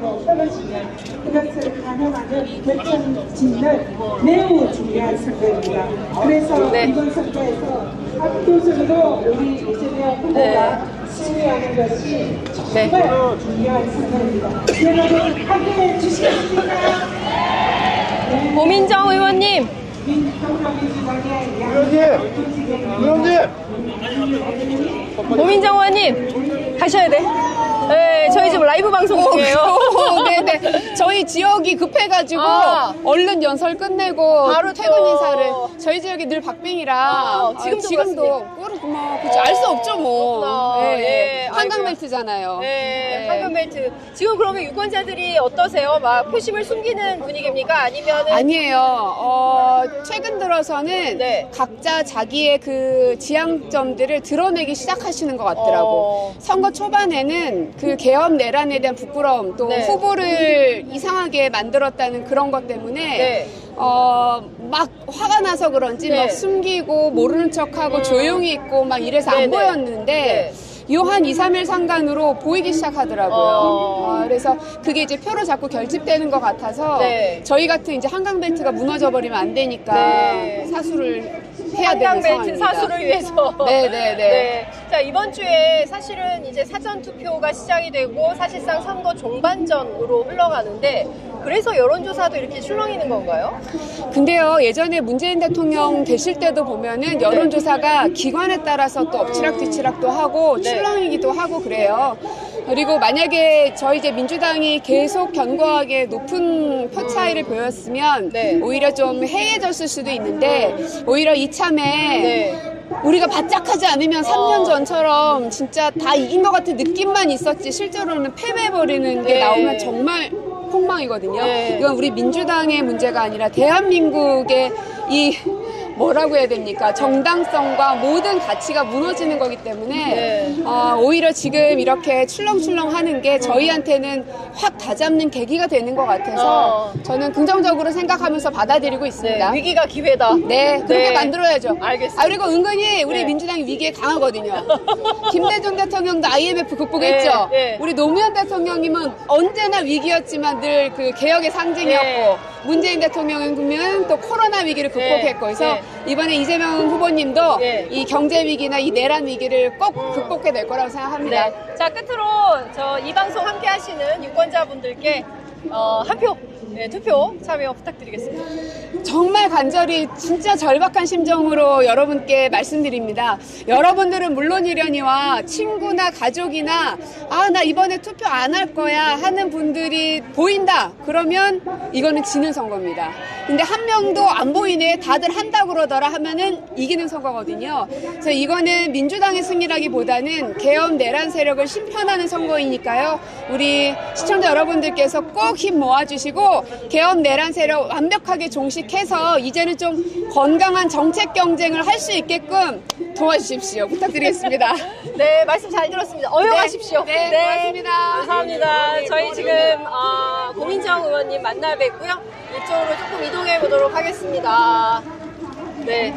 S8: 그것을 가능하는 결정짓는 매우 중요한 선거입니다. 그래서
S1: 네.
S8: 이번 선거에서 압도적으로 우리 이재명 후보가 승리하는 것이 정말 중요한 선거입니다. 여러분 함께해 주시겠습니까?
S1: 고민정 의원님. 고민정 의원님 가셔야 돼. 네, 저희 지금 라이브 방송 중이에요.
S6: 네네. 저희 지역이 급해가지고 얼른 연설 끝내고
S1: 바로
S6: 퇴근
S1: 또.
S6: 인사를. 저희 지역이 늘 박빙이라 지금도 알 수 없죠 뭐. 네. 한강벨트잖아요.
S1: 네, 한강벨트. 지금 그러면 유권자들이 어떠세요? 막 표심을 숨기는 분위기입니까? 아니면은
S6: 아니에요. 최근 들어서는
S1: 네.
S6: 각자 자기의 그 지향점들을 드러내기 시작하시는 것 같더라고. 선거 초반에는 그 개업 내란에 대한 부끄러움, 또
S1: 네.
S6: 후보를 이상하게 만들었다는 그런 것 때문에
S1: 네.
S6: 막 화가 나서 그런지
S1: 네.
S6: 막 숨기고 모르는 척하고 조용히 있고 막 이래서 안
S1: 네, 네.
S6: 보였는데
S1: 네.
S6: 요 한 2, 3일 상간으로 보이기 시작하더라고요. 그래서 그게 이제 표로 자꾸 결집되는 것 같아서
S1: 네.
S6: 저희 같은 이제 한강벨트가 무너져 버리면 안 되니까
S1: 네.
S6: 사수를 해야 되는
S1: 한강벨트
S6: 상황입니다.
S1: 사수를 위해서.
S6: 네네네.
S1: 네. 자, 이번 주에 사실은 이제 사전투표가 시작이 되고 사실상 선거 종반전으로 흘러가는데 그래서 여론조사도 이렇게 출렁이는 건가요?
S6: 근데요, 예전에 문재인 대통령 계실 때도 보면은 여론조사가 기관에 따라서 또 엎치락뒤치락도 하고 출렁이기도 하고 그래요. 그리고 만약에 저희 이제 민주당이 계속 견고하게 높은 표 차이를 보였으면
S1: 네.
S6: 오히려 좀 해이해졌을 수도 있는데 오히려 이참에 우리가 바짝하지 않으면 3년 전처럼 진짜 다 이긴 것 같은 느낌만 있었지 실제로는 패배해버리는 게 나오면 정말 폭망이거든요. 이건 우리 민주당의 문제가 아니라 대한민국의 이 뭐라고 해야 됩니까? 정당성과 모든 가치가 무너지는 거기 때문에 오히려 지금 이렇게 출렁출렁 하는 게 저희한테는 확 다잡는 계기가 되는 것 같아서 저는 긍정적으로 생각하면서 받아들이고 있습니다.
S1: 네, 위기가 기회다.
S6: 네, 그렇게 만들어야죠.
S1: 알겠습니다.
S6: 그리고 은근히 우리 민주당이 위기에 강하거든요. 김대중 대통령도 IMF 극복했죠. 우리 노무현 대통령님은 언제나 위기였지만 늘 그 개혁의 상징이었고 문재인 대통령은 또 코로나 위기를 극복했고 그래서 이번에 이재명 후보님도 이 경제 위기나 이 내란 위기를 꼭 극복해 낼 거라고 생각합니다.
S1: 자, 끝으로 이 방송 함께 하시는 유권자분들께 한 표, 투표 참여 부탁드리겠습니다.
S6: 정말 간절히 진짜 절박한 심정으로 여러분께 말씀드립니다. 여러분들은 물론이려니와 친구나 가족이나 나 이번에 투표 안 할 거야 하는 분들이 보인다. 그러면 이거는 지는 선거입니다. 근데 한 명도 안 보이네 다들 한다 그러더라 하면은 이기는 선거거든요. 그래서 이거는 민주당의 승리라기보다는 개엄 내란 세력을 심판하는 선거이니까요. 우리 시청자 여러분들께서 꼭 힘 모아주시고 개엄 내란 세력 완벽하게 종식해서 이제는 좀 건강한 정책 경쟁을 할 수 있게끔 도와주십시오. 부탁드리겠습니다.
S1: 네, 말씀 잘 들었습니다. 어여가십시오.
S6: 네, 고맙습니다.
S1: 감사합니다. 저희 지금 고민정 의원님 만나 뵙고요. 이쪽으로 조금 이동해 보도록 하겠습니다. 네.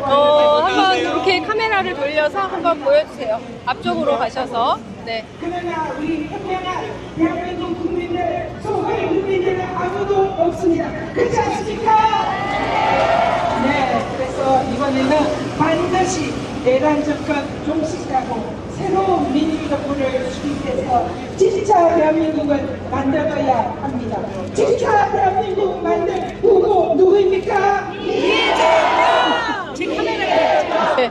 S1: 한번 이렇게 카메라를 돌려서 한번 보여주세요. 앞쪽으로 가셔서. 네.
S8: 그러나 우리 현명한 대한민국 국민들, 소외 국민들은 아무도 없습니다. 그렇지 않습니까? 네, 그래서 이번에는 반드시 내란 정권 종식하고 새로운 민주정부를 수립해서 진짜 대한민국을 만들어야 합니다. 진짜 대한민국 만들 후보 누구입니까? 이재명!
S1: 제 카메라에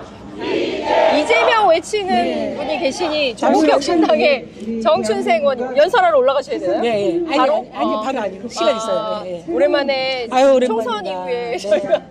S1: 이재명 외치는 분이 계시니 조국혁신당의 정춘생 의원님 연설하러 올라가셔야 되나요?
S10: 네,
S1: 바로?
S10: 아니, 바로 아니고 시간 있어요. 네.
S1: 오랜만에
S10: 오랜만입니다.
S1: 총선 이후에 저희가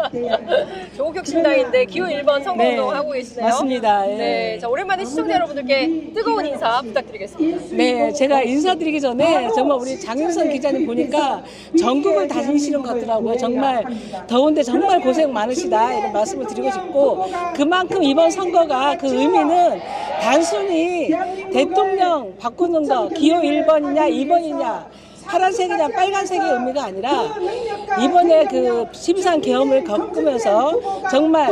S1: 조국혁신당인데 기호 1번 선거운동 하고 계시네요.
S10: 맞습니다.
S1: 네, 자 오랜만에 시청자 여러분들께 뜨거운 인사 부탁드리겠습니다.
S10: 네, 제가 인사드리기 전에 정말 우리 장윤선 기자님 보니까 전국을 다니시는 것 같더라고요. 정말 더운데 정말 고생 많으시다 이런 말씀을 드리고 싶고 그만큼 이번 선거가 그 의미는 단순히 대통령 바꾸는 거 기호 1번이냐 2번이냐 파란색이냐 빨간색의 의미가 아니라 이번에 그 12.3 계엄을 겪으면서 정말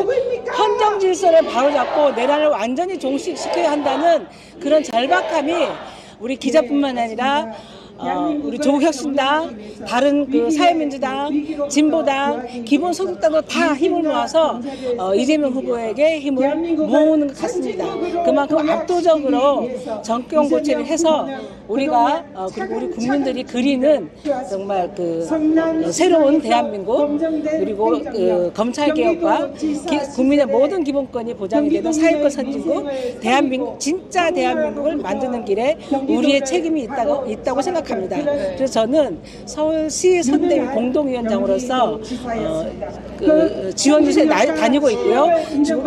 S10: 헌정 질서를 바로잡고 내란을 완전히 종식시켜야 한다는 그런 절박함이 우리 기자뿐만 아니라 우리 조국혁신당, 다른 그 사회민주당, 진보당, 기본소득당도 다 힘을 모아서 이재명 후보에게 힘을 모으는 것 같습니다. 그만큼 압도적으로 정권 교체를 해서 우리가 그리고 우리 국민들이 그리는 정말 그 새로운 대한민국, 그리고 그 검찰 개혁과 국민의 모든 기본권이 보장이 되는 사회권 선진국, 대한민국, 진짜 대한민국을 만드는 길에 우리의 책임이 있다고 생각합니다. 그래서 저는 서울시 선대위 공동위원장으로서 그 지원 유세 다니고 있고요.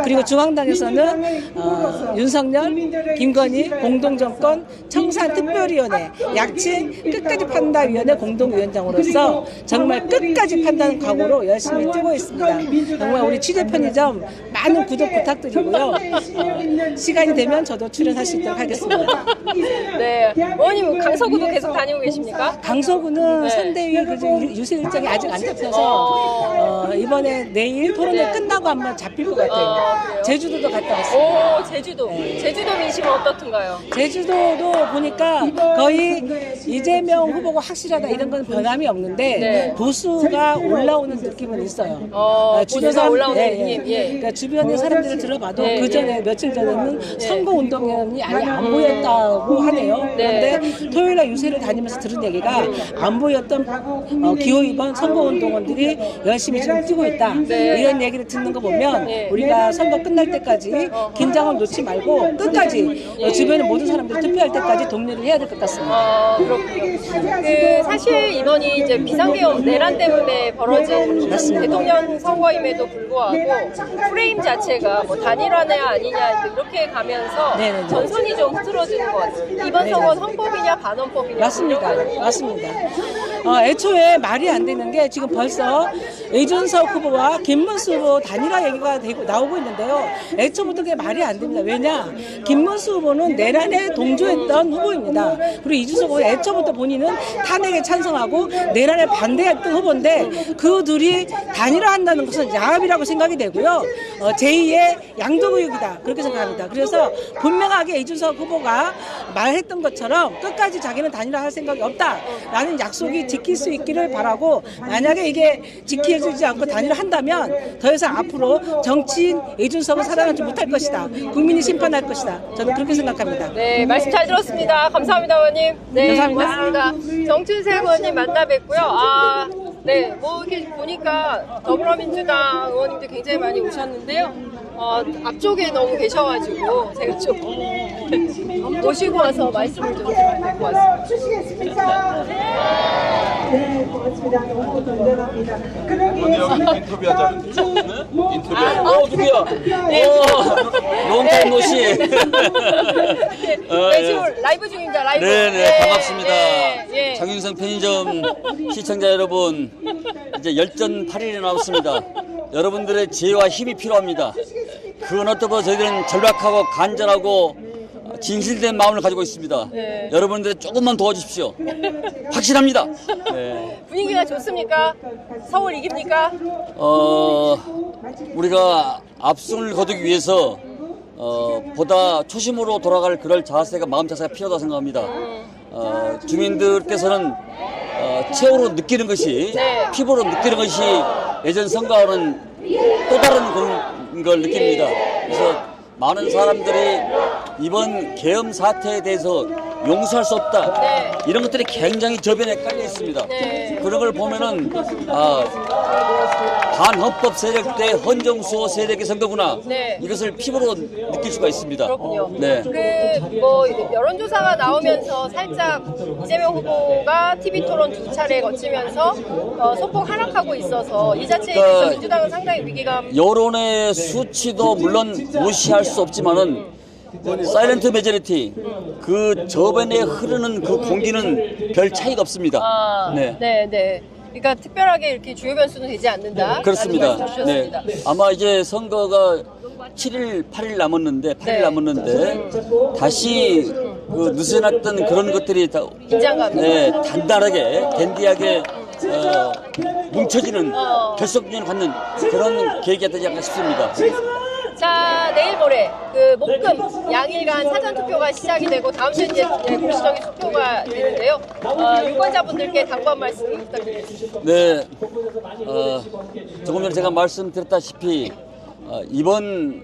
S10: 그리고 중앙당에서는 윤석열, 김건희 공동정권 청산특별위원회, 약칭 끝까지 판단위원회 공동위원장으로서 정말 끝까지 판단 각오로 열심히 뛰고 있습니다. 정말 우리 취재 편의점 많은 구독 부탁드리고요. 시간이 되면 저도 출연할 수 있도록 하겠습니다.
S1: 네, 의원님 강서구도 계속 다니고 계십니까?
S10: 강서구는 선대위 유세 일정이 아직 안 잡혀서 이번에 내일 토론회 끝나고 한번 잡힐 것 같아요. 제주도도 갔다 왔어요.
S1: 오, 제주도. 네. 제주도 민심은 어떻든가요?
S10: 제주도도 보니까 거의 이재명 후보가 확실하다 이런 건 변함이 없는데
S1: 네.
S10: 보수가 올라오는 느낌은 있어요.
S1: 보수가 올라오는 느낌. 예.
S10: 그러니까 주변의 사람들을 들어봐도 그 전에 며칠 전에는 선거 운동원이 아예 안 보였다고 하네요. 그런데 토요일날 유세를 다니면서 들은 얘기가 안 보였던 기호 2번 선거 운동원들이 열심히 지금 뛰고 있다. 이런 얘기를 듣는 거 보면 우리가 선거 끝날 때까지 긴장을 놓지 말고 끝까지 주변의 모든 사람들이 투표할 때까지 독려를 해야 될 것 같습니다.
S1: 그렇군요. 그 사실 이번이 이제 비상계엄 내란 때문에 벌어진 대통령 선거임에도 불구하고 프레임 자체가 뭐 단일화냐 아니냐 이렇게 가면서 전선이 좀 흐트러지는 것 같습니다. 이번 선거는 헌법이냐 반헌법이냐.
S10: 맞습니다. 맞습니다. 애초에 말이 안 되는 게 지금 벌써 이준석 후보와 김문수 후보 단일화 얘기가 나오고 있는데요. 애초부터 그게 말이 안 됩니다. 왜냐? 김문수 후보는 내란에 동조했던 후보입니다. 그리고 이준석 후보는 애초부터 본인은 탄핵에 찬성하고 내란에 반대했던 후보인데 그 둘이 단일화한다는 것은 야합이라고 생각이 되고요. 제2의 양도구역이다. 그렇게 생각합니다. 그래서 분명하게 이준석 후보가 말했던 것처럼 끝까지 자기는 단일화할 생각이 없다라는 약속이 지킬 수 있기를 바라고, 만약에 이게 지켜지지 않고 단일화한다면 더 이상 앞으로 정치인 이준석은 살아남지 못할 것이다. 국민이 심판할 것이다. 저는 그렇게 생각합니다.
S1: 네, 말씀 잘 들었습니다. 감사합니다, 의원님. 네,
S10: 감사합니다.
S1: 고맙습니다. 정춘생 의원님 만나 뵙고요. 네, 뭐 이렇게 보니까 더불어민주당 의원님들 굉장히 많이 오셨는데요. 앞쪽에 너무 계셔가지고 제가 좀 모시고 와서 말씀을 좀 드려야 될 것 같습니다.
S8: 주시겠습니까? 네, 고맙습니다. 너무 든든합니다. 그러기
S11: 인터뷰하자. 누구야? 롱타임 노시.
S1: 매주 라이브 중입니다. 라이브.
S11: 네네, 반갑습니다. 장윤성 편의점 시청자 여러분, 이제 열전 8일이 남았습니다. 여러분들의 지혜와 힘이 필요합니다. 그 어느 때보다 저희들은 절박하고 간절하고 진실된 마음을 가지고 있습니다. 여러분들 조금만 도와주십시오. 확실합니다. 네.
S1: 분위기가 좋습니까? 서울 이깁니까?
S11: 우리가 압승을 거두기 위해서 보다 초심으로 돌아갈 그럴 자세가, 마음 자세가 필요하다고 생각합니다. 주민들께서는 체오로 느끼는 것이, 피부로 느끼는 것이 예전 선거와는 또 다른 그런 걸 느낍니다. 그래서 많은 사람들이 이번 계엄 사태에 대해서 용서할 수 없다, 이런 것들이 굉장히 저변에 깔려 있습니다. 그런 걸 보면은 반헌법 세력 대 헌정수호 세력의 선거구나, 이것을 피부로 느낄 수가 있습니다.
S1: 그렇군요. 뭐 여론조사가 나오면서 살짝 이재명 후보가 TV토론 2차례 거치면서 소폭 하락하고 있어서 이 자체에 대해서 민주당은 상당히 위기감.
S11: 여론의 수치도 물론 무시할 수 없지만은 사일런트 메저리티, 그 저변에 흐르는 그 공기는 별 차이가 없습니다.
S1: 네. 그러니까 특별하게 이렇게 주요 변수는 되지 않는다.
S11: 그렇습니다. 네. 아마 이제 선거가 7일, 8일 남았는데, 8일 남았는데 다시 그 느슨했던 그런 것들이 다
S1: 긴장감.
S11: 단단하게, 댄디하게 뭉쳐지는 결속력을 갖는 그런 계기가 되지 않을까 싶습니다.
S1: 자, 내일 모레 그 목금 양일간 사전 투표가 시작이 되고 다음 주 이제 공식적인 투표가 되는데요. 유권자분들께 당부 한 말씀 부탁드리겠습니다.
S11: 네, 조금 전에 제가 말씀드렸다시피 이번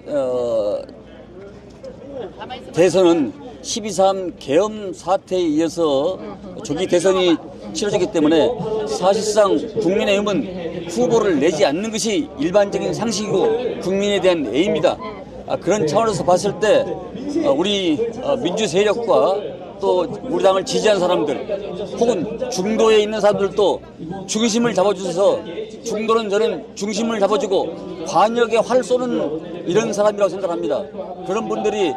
S11: 대선은 12.3 계엄 사태에 이어서 조기 대선이 치러졌기 때문에 사실상 국민의힘은 후보를 내지 않는 것이 일반적인 상식이고 국민에 대한 예의입니다. 그런 차원에서 봤을 때 우리 민주 세력과 또 우리 당을 지지한 사람들 혹은 중도에 있는 사람들도 중심을 잡아주셔서 중도는 저는 중심을 잡아주고 관역에 활 쏘는 이런 사람이라고 생각합니다. 그런 분들이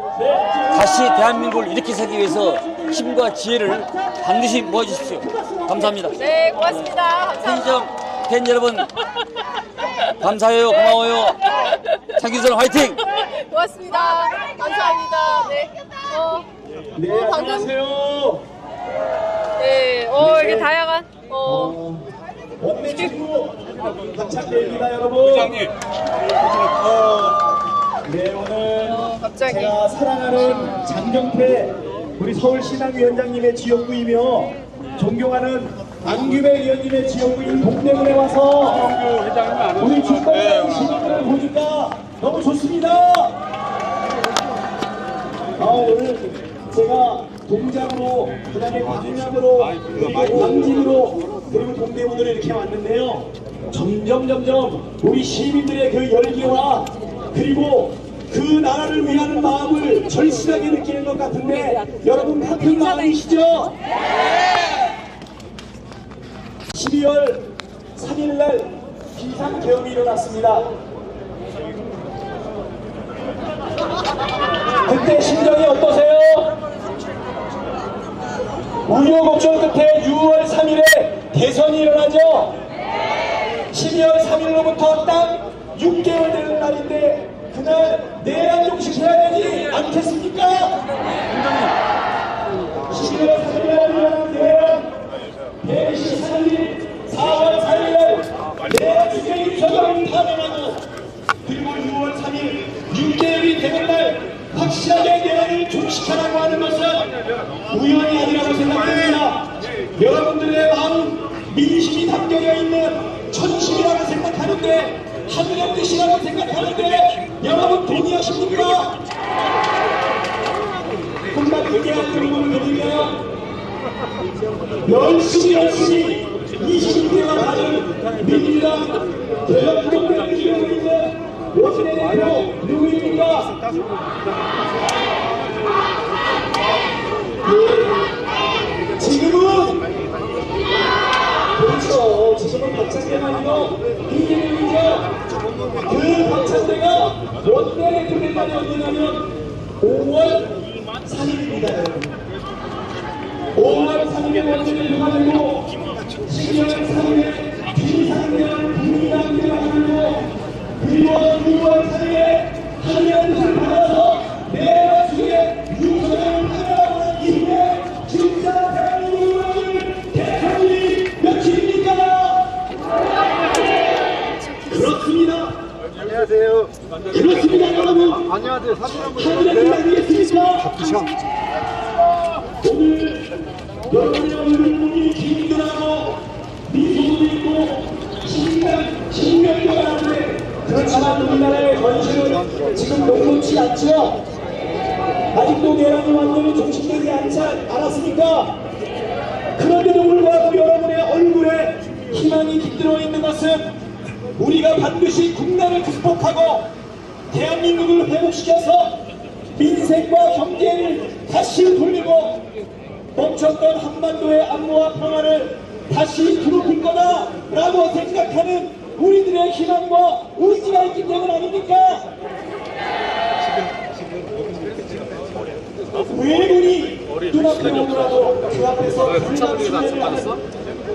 S11: 다시 대한민국을 일으키기 위해서 힘과 지혜를 반드시 모아주십시오. 감사합니다.
S1: 네, 고맙습니다. 감사합니다.
S11: 팬 여러분 감사해요. 고마워요. 장윤선 화이팅!
S1: 고맙습니다. 감사합니다. 네. 방금
S12: 안녕하세요.
S1: 네, 이게 다양한
S12: 원내지구 한창대입니다, 여러분. 부장님. 네, 오늘
S1: 갑자기
S12: 제가 사랑하는 장경태 우리 서울신앙위원장님의 지역구이며 존경하는 안규배 의원님의 지역구인 동대문에 와서 우리 중동의 시민들을 보니까 너무 좋습니다. 오늘 제가 동작으로, 그 다음에 광양으로, 그리고 광진으로, 그리고 동대문으로 이렇게 왔는데요. 점점 우리 시민들의 그 열기와 그리고 그 나라를 위하는 마음을 절실하게 느끼는 것 같은데 여러분 같은 마음이시죠? 12월 3일날 비상계엄이 일어났습니다. 그때 심정이 어떠세요? 우여곡절 끝에 6월 3일에 대선이 일어나죠? 12월 3일로부터 딱 6개월 되는 날인데 그날 내란 종식 해야 되지 않겠습니까? 12월 3일에 일어난 내란 114일 4월 4일날 내란 주객이 저절을 탄핵하고 그리고 6월 3일 6개월이 되는 날 확실하게 내란을 종식하라고 하는 것은 우연이 아니라고 생각합니다. 여러분들의 마음 민심이 담겨져 있는 천심이라고 생각하는데 하늘의 뜻이라고 생각하는데 여러분 동의하십니까? 한마디 얘기할 부분을 드리면 열심히 22대가 가는 민주당 개혁동맹을 이루고 있는 원내대표 누구입니까? 지금은 그렇죠. 지금은 박찬대가 아니고 이재명이죠. 그 박찬대가 원내대표 된 날이 언제냐면 5월 3일입니다. 5월 3일에 원내대표가 되고 12월 3일에 비상계엄 국민당대가 되고 그리고 6월 3일에 한명을 받아서 내란 속에 유서를 하라고 한 이후에 진짜 대한민국을 대통령이 며칠입니까? 그렇습니다.
S9: 안녕하세요.
S12: 그렇습니다, 여러분.
S9: 안녕하세요. 사진 한번
S12: 하늘의 아니겠습니까? 오늘 여러분의 얼굴이 힘들하고 미소도 있고 신명도 하는데 그렇지만 우리나라의 건실은 지금 녹록지 않죠? 아직도 내란이 완전히 종식되지 않았으니까 그런데도 불구하고 여러분의 얼굴에 희망이 깃들어 있는 것은 우리가 반드시 국난을 극복하고 대한민국을 회복시켜서 민생과 경제를 다시 돌리고 멈췄던 한반도의 안보와 평화를 다시 드높일 거다라고 생각하는 우리들의 희망과 의지가 있기 때문 아닙니까? 외군이 눈앞에 오더라도 그 앞에서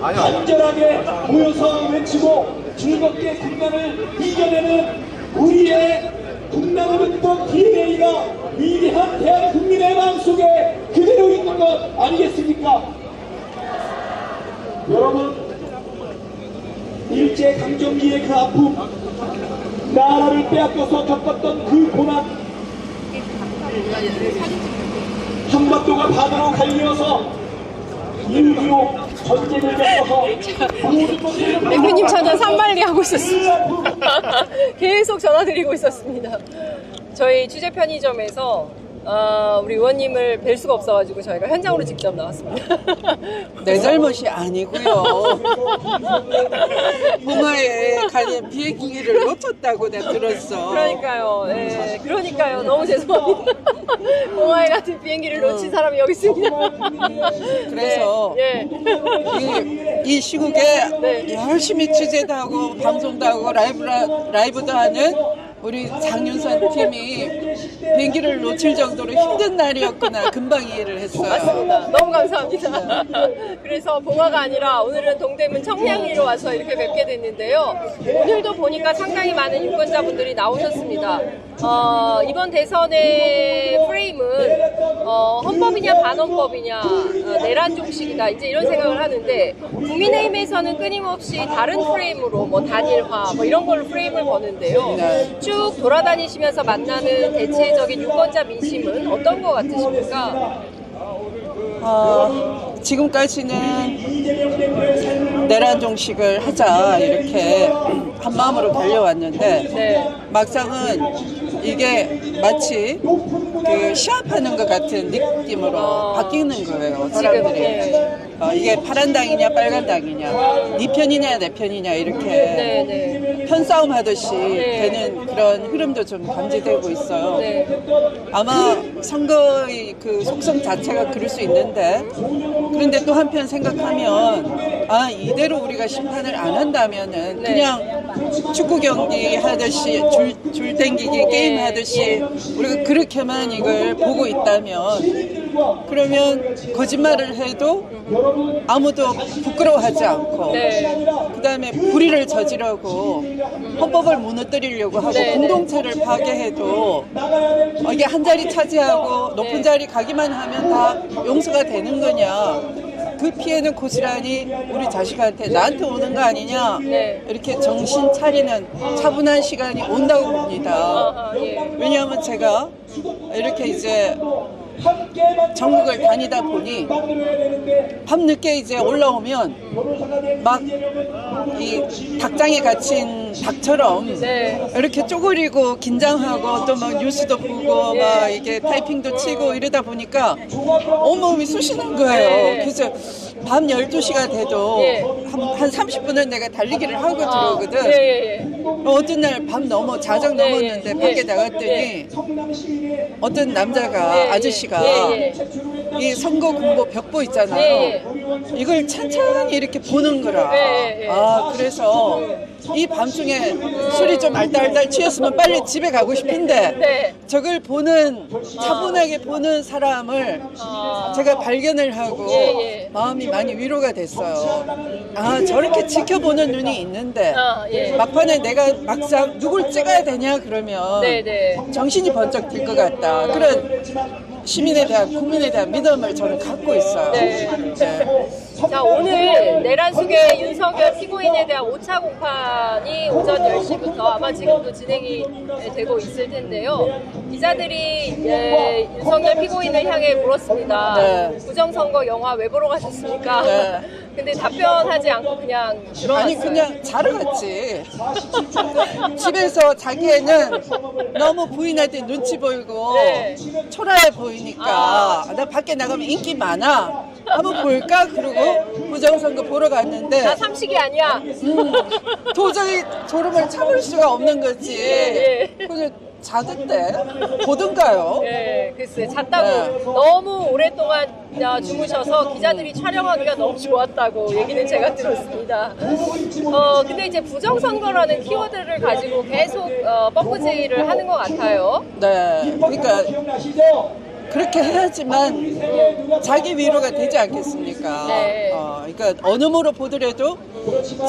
S12: 간절하게 모여서 외치고 즐겁게 국난을 이겨내는 우리의 국난을 극복 DNA가 위대한 대한국민의 마음속에 그대로 있는 것 아니겠습니까? 여러분, 일제강점기의 그 아픔, 나라를 빼앗겨서 겪었던 그 고난 한반도가 반으로 갈려서 6.25 전쟁을 겪어서
S1: 대표님 찾아 산만리하고 있었습니다. 계속 전화드리고 있었습니다. 저희 취재 편의점에서 우리 의원님을 뵐 수가 없어가지고 저희가 현장으로 직접 나왔습니다.
S13: 내 잘못이 아니고요. 봉화에 가는 비행기를 놓쳤다고 내가 들었어.
S1: 그러니까요. 네, 그러니까요. 너무 죄송합니다. 봉화에 같은 비행기를 놓친 사람이 여기 있습니다.
S13: 그래서
S1: 네,
S13: 이 시국에 열심히 취재도 하고 방송도 하고 라이브도 하는 우리 장윤선 팀이 비행기를 놓칠 정도로 힘든 날이었구나 금방 이해를 했어요.
S1: 맞습니다. 너무 감사합니다. 그래서 봉화가 아니라 오늘은 동대문 청량리로 와서 이렇게 뵙게 됐는데요. 오늘도 보니까 상당히 많은 유권자분들이 나오셨습니다. 이번 대선의 프레임은 헌법이냐 반헌법이냐 내란 종식이다 이제 이런 생각을 하는데 국민의힘에서는 끊임없이 다른 프레임으로 뭐 단일화 뭐 이런 걸로 프레임을 거는데요. 쭉 돌아다니시면서 만나는 대체적인 유권자 민심은 어떤 것 같으십니까?
S13: 지금까지는 내란 종식을 하자 이렇게 한 마음으로 달려왔는데 막상은 이게 마치 그 시합하는 것 같은 느낌으로 바뀌는 거예요, 사람들이. 이게 파란 당이냐 빨간 당이냐 네 편이냐 내 편이냐 이렇게 편싸움 하듯이 되는 그런 흐름도 좀 감지되고 있어요. 아마 선거의 그 속성 자체가 그럴 수 있는데 그런데 또 한편 생각하면 이대로 우리가 심판을 안 한다면은 그냥 축구 경기 하듯이 줄 땡기기 게임 하듯이 우리가 그렇게만 이걸 보고 있다면 그러면 거짓말을 해도 아무도 부끄러워하지 않고 그 다음에 불의를 저지르고 헌법을 무너뜨리려고 하고 공동체를 파괴해도 이게 한 자리 차지하고 높은 자리 가기만 하면 다 용서가 되는 거냐 그 피해는 고스란히 우리 자식한테 나한테 오는 거 아니냐 이렇게 정신 차리는 차분한 시간이 온다고 봅니다. 왜냐하면 제가 이렇게 이제 전국을 다니다 보니 밤늦게 이제 올라오면 막 이 닭장에 gathin 닭처럼 이렇게 쪼그리고 긴장하고 또 막 뉴스도 보고 막 이게 타이핑도 치고 이러다 보니까 온몸이 쑤시는 거예요. 그래서 밤 12시가 돼도 한 30분은 내가 달리기를 하고 들어오거든. 어떤 날 밤 자정 넘었는데 밖에 나갔더니 어떤 남자가 아저씨가 이 선거 공보 벽보 있잖아요. 이걸 찬찬히 이렇게 보는 거라. 그래서 이 밤중에 술이 좀 알딸딸 취했으면 빨리 집에 가고 싶은데 저걸 차분하게 보는 사람을 제가 발견을 하고 마음이 많이 위로가 됐어요. 저렇게 지켜보는 눈이 있는데 막판에 내가 막상 누굴 찍어야 되냐 그러면 정신이 번쩍 들 것 같다. 그런 시민에 대한 국민에 대한 믿음을 저는 갖고 있어요.
S1: 자, 오늘 내란 속의 윤석열 피고인에 대한 5차 공판이 오전 10시부터 아마 지금도 진행이 되고 있을 텐데요. 기자들이 윤석열 피고인을 향해 물었습니다. 부정선거 영화 왜 보러 가셨습니까? 근데 답변하지 않고 그냥 들어갔어요.
S13: 아니 그냥 자러 갔지. 집에서 자기애는 너무 부인한테 눈치 보이고 초라해 보이니까 나 밖에 나가면 인기 많아. 한번 볼까? 그러고 부정선거 보러 갔는데
S1: 나 삼식이 아니야.
S13: 도저히 졸음을 참을 수가 없는 거지. 그냥 자던데 보던가요?
S1: 글쎄 잤다고 너무 오랫동안 주무셔서 기자들이 촬영하기가 너무 좋았다고 얘기는 제가 들었습니다. 근데 이제 부정선거라는 키워드를 가지고 계속 뻔뻔질을 하는 것 같아요.
S13: 그러니까 그렇게 해야지만 자기 위로가 되지 않겠습니까? 그러니까 어느 모로 보더라도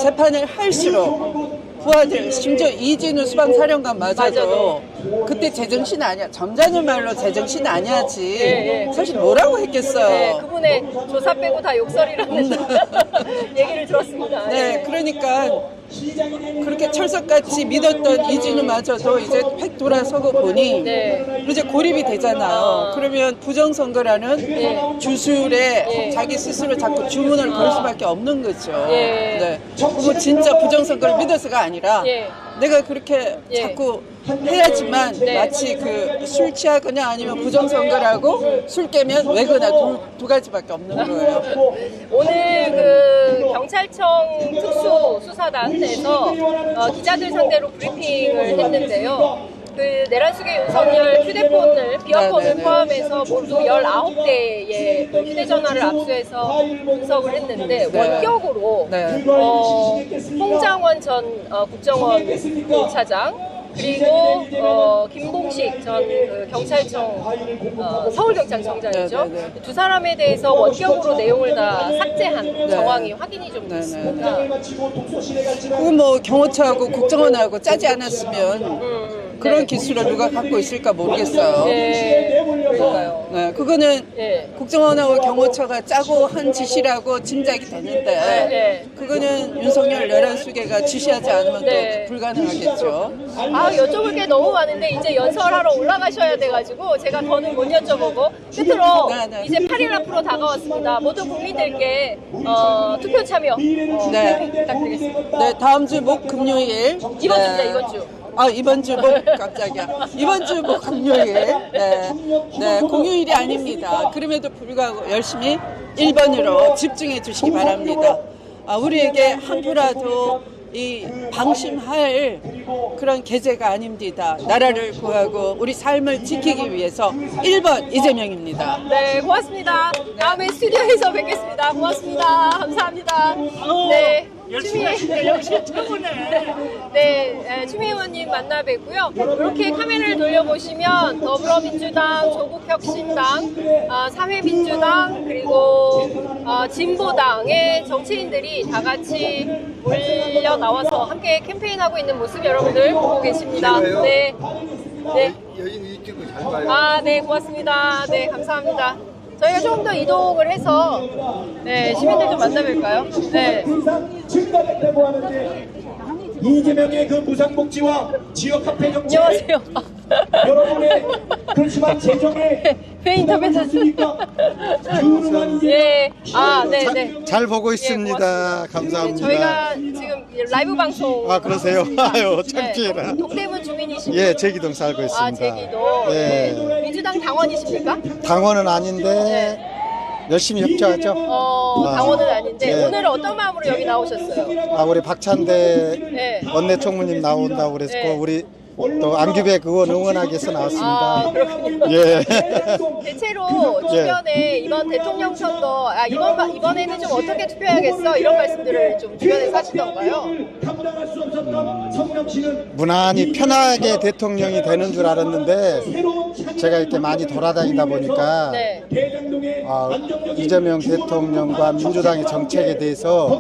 S13: 재판을 할수록 부하들, 심지어 이진우 수방사령관마저도 그때 제정신 아니야. 점잖은 말로 제정신 아니야지. 사실 뭐라고 했겠어요.
S1: 그분의 조사 빼고 다 욕설이라는 얘기를 들었습니다.
S13: 그러니까 그렇게 철석같이 믿었던 이진우마저도 이제 획 돌아서고 보니 이제 고립이 되잖아요. 그러면 부정선거라는 주술에 자기 스스로 자꾸 주문을 걸 수밖에 없는 거죠. 네. 그거 진짜 부정선거를 믿어서가 아니라 내가 그렇게 자꾸 해야지만 마치 그 술 취하거나 아니면 부정선거라고 술 깨면 왜거나 두 가지밖에 없는 거예요.
S1: 오늘 그 경찰청 특수수사단에서 기자들 상대로 브리핑을 했는데요. 그 내란숙의 윤석열 휴대폰을 비화폰을 포함해서 모두 19대의 휴대전화를 압수해서 분석을 했는데 원격으로 홍장원 전 국정원 차장 그리고 김봉식 전 그 경찰청 서울경찰청장이죠. 두 사람에 대해서 원격으로 내용을 다 삭제한 정황이 확인이 좀 됐습니다.
S13: 그건 뭐 경호처하고 국정원하고 짜지 않았으면 그런 기술을 누가 갖고 있을까 모르겠어요.
S1: 그러니까요.
S13: 네, 그거는 국정원하고 경호처가 짜고 한 짓이라고 짐작이 되는데 그거는 윤석열 내란수계가 지시하지 않으면 또 불가능하겠죠.
S1: 아, 여쭤볼 게 너무 많은데 이제 연설하러 올라가셔야 돼가지고 제가 더는 못 여쭤보고 끝으로 이제 8일 앞으로 다가왔습니다. 모든 국민들께 투표 참여 부탁드리겠습니다.
S13: 네, 다음 주 목 금요일
S1: 이번 주입니다. 이번 주.
S13: 아, 이번 주 목 깜짝이야. 이번 주 목 금요일. 네, 공휴일이 아닙니다. 그럼에도 불구하고 열심히 1번으로 집중해 주시기 바랍니다. 우리에게 한 표라도 이 방심할 그런 계제가 아닙니다. 나라를 구하고 우리 삶을 지키기 위해서 1번 이재명입니다.
S1: 네, 고맙습니다. 다음에 스튜디오에서 뵙겠습니다. 고맙습니다. 감사합니다. 네. 추미애 역시 최고네. 네, 추미애 의원님 만나 뵙고요. 이렇게 카메라를 돌려보시면 더불어민주당, 조국혁신당, 사회민주당 그리고 진보당의 정치인들이 다 같이 몰려 나와서 함께 캠페인하고 있는 모습 여러분들 보고 계십니다. 네, 네.
S9: 유튜브 잘 봐요.
S1: 아, 네, 고맙습니다. 네, 감사합니다. 저희가 조금 더 이동을 해서 시민들 좀 만나볼까요? 네.
S12: 증가됐다고 하는데 이재명의 그 무상복지와 지역 화폐 정책
S1: 안녕하세요.
S12: 여러분의 그렇지만 재정에
S1: 회 인터뷰했습니까?
S9: 네.
S1: 네.
S9: 잘 보고 있습니다. 감사합니다.
S1: 저희가 지금 라이브 방송.
S9: 아, 그러세요? 아유, 창피해라.
S1: 동대문 주민이십니까?
S9: 예, 제기동 살고 있습니다.
S1: 아, 제기동.
S9: 네.
S1: 민주당 당원이십니까?
S9: 당원은 아닌데 열심히 협조하죠.
S1: 당원은 아닌데
S9: 네.
S1: 오늘은 어떤 마음으로 여기 나오셨어요?
S9: 우리 박찬대 원내 총무님 나온다고 그랬고 우리 또 안규백 의원 응원하기 위해서 나왔습니다.
S1: 그렇군요.
S9: 예.
S1: 대체로 주변에 이번 대통령 선거, 이번에는 좀 어떻게 투표해야겠어 이런 말씀들을 좀 주변에서 하시던가요?
S9: 무난히 편하게 대통령이 되는 줄 알았는데 제가 이렇게 많이 돌아다니다 보니까 이재명 대통령과 민주당의 정책에 대해서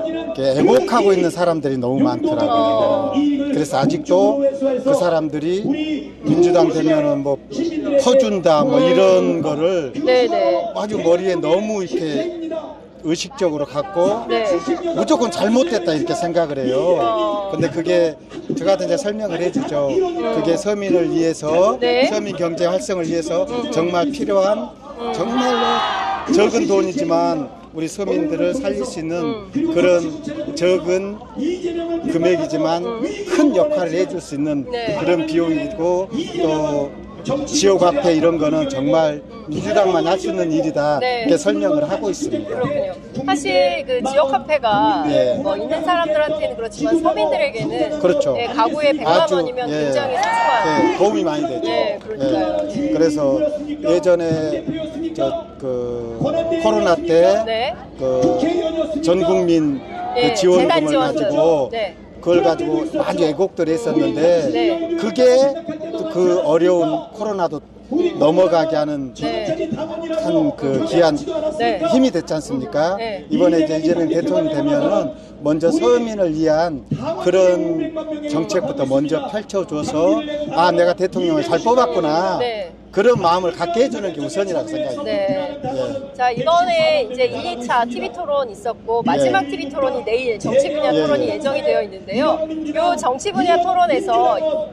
S9: 이렇게 애곡하고 있는 사람들이 너무 많더라고요. 그래서 아직도 그 사람들이 민주당 되면은 뭐 퍼준다 뭐 이런 거를 아주 머리에 너무 이렇게 의식적으로 갖고 무조건 잘못됐다 이렇게 생각을 해요. 근데 그게 저 같은 이제 설명을 해주죠. 그게 서민을 위해서 서민 경제 활성을 위해서 정말 필요한 정말로 적은 돈이지만 우리 서민들을 살릴 수 있는 그런 적은 금액이지만 큰 역할을 해줄 수 있는 그런 비용이고 또 지역화폐 이런 거는 정말 민주당만 할 수 있는 일이다 이렇게 설명을 하고 있습니다.
S1: 그렇군요. 사실 그 지역화폐가 뭐 있는 사람들한테는 그렇지만 서민들에게는
S9: 그렇죠.
S1: 가구에 100만 원이면 굉장히 소중한
S9: 도움이 많이 되죠.
S1: 그러니까요.
S9: 그래서 예전에 그 코로나 때 그 전 국민 그 지원금을 가지고 그걸 가지고 아주 애곡들 했었는데 그게 그 어려운 코로나도 넘어가게 하는 한 그 귀한 힘이 됐지 않습니까? 이번에 이제 이재명 대통령 되면은 먼저 서민을 위한 그런 정책부터 먼저 펼쳐줘서 아 내가 대통령을 잘 뽑았구나 그런 마음을 갖게 해주는 게 우선이라고 생각합니다.
S1: 네.
S9: 예.
S1: 자, 이번에 이제 2차 TV 토론 있었고, 마지막
S9: 예.
S1: TV 토론이 내일 정치 분야
S9: 예.
S1: 토론이 예정이 되어 있는데요. 이 정치 분야 토론에서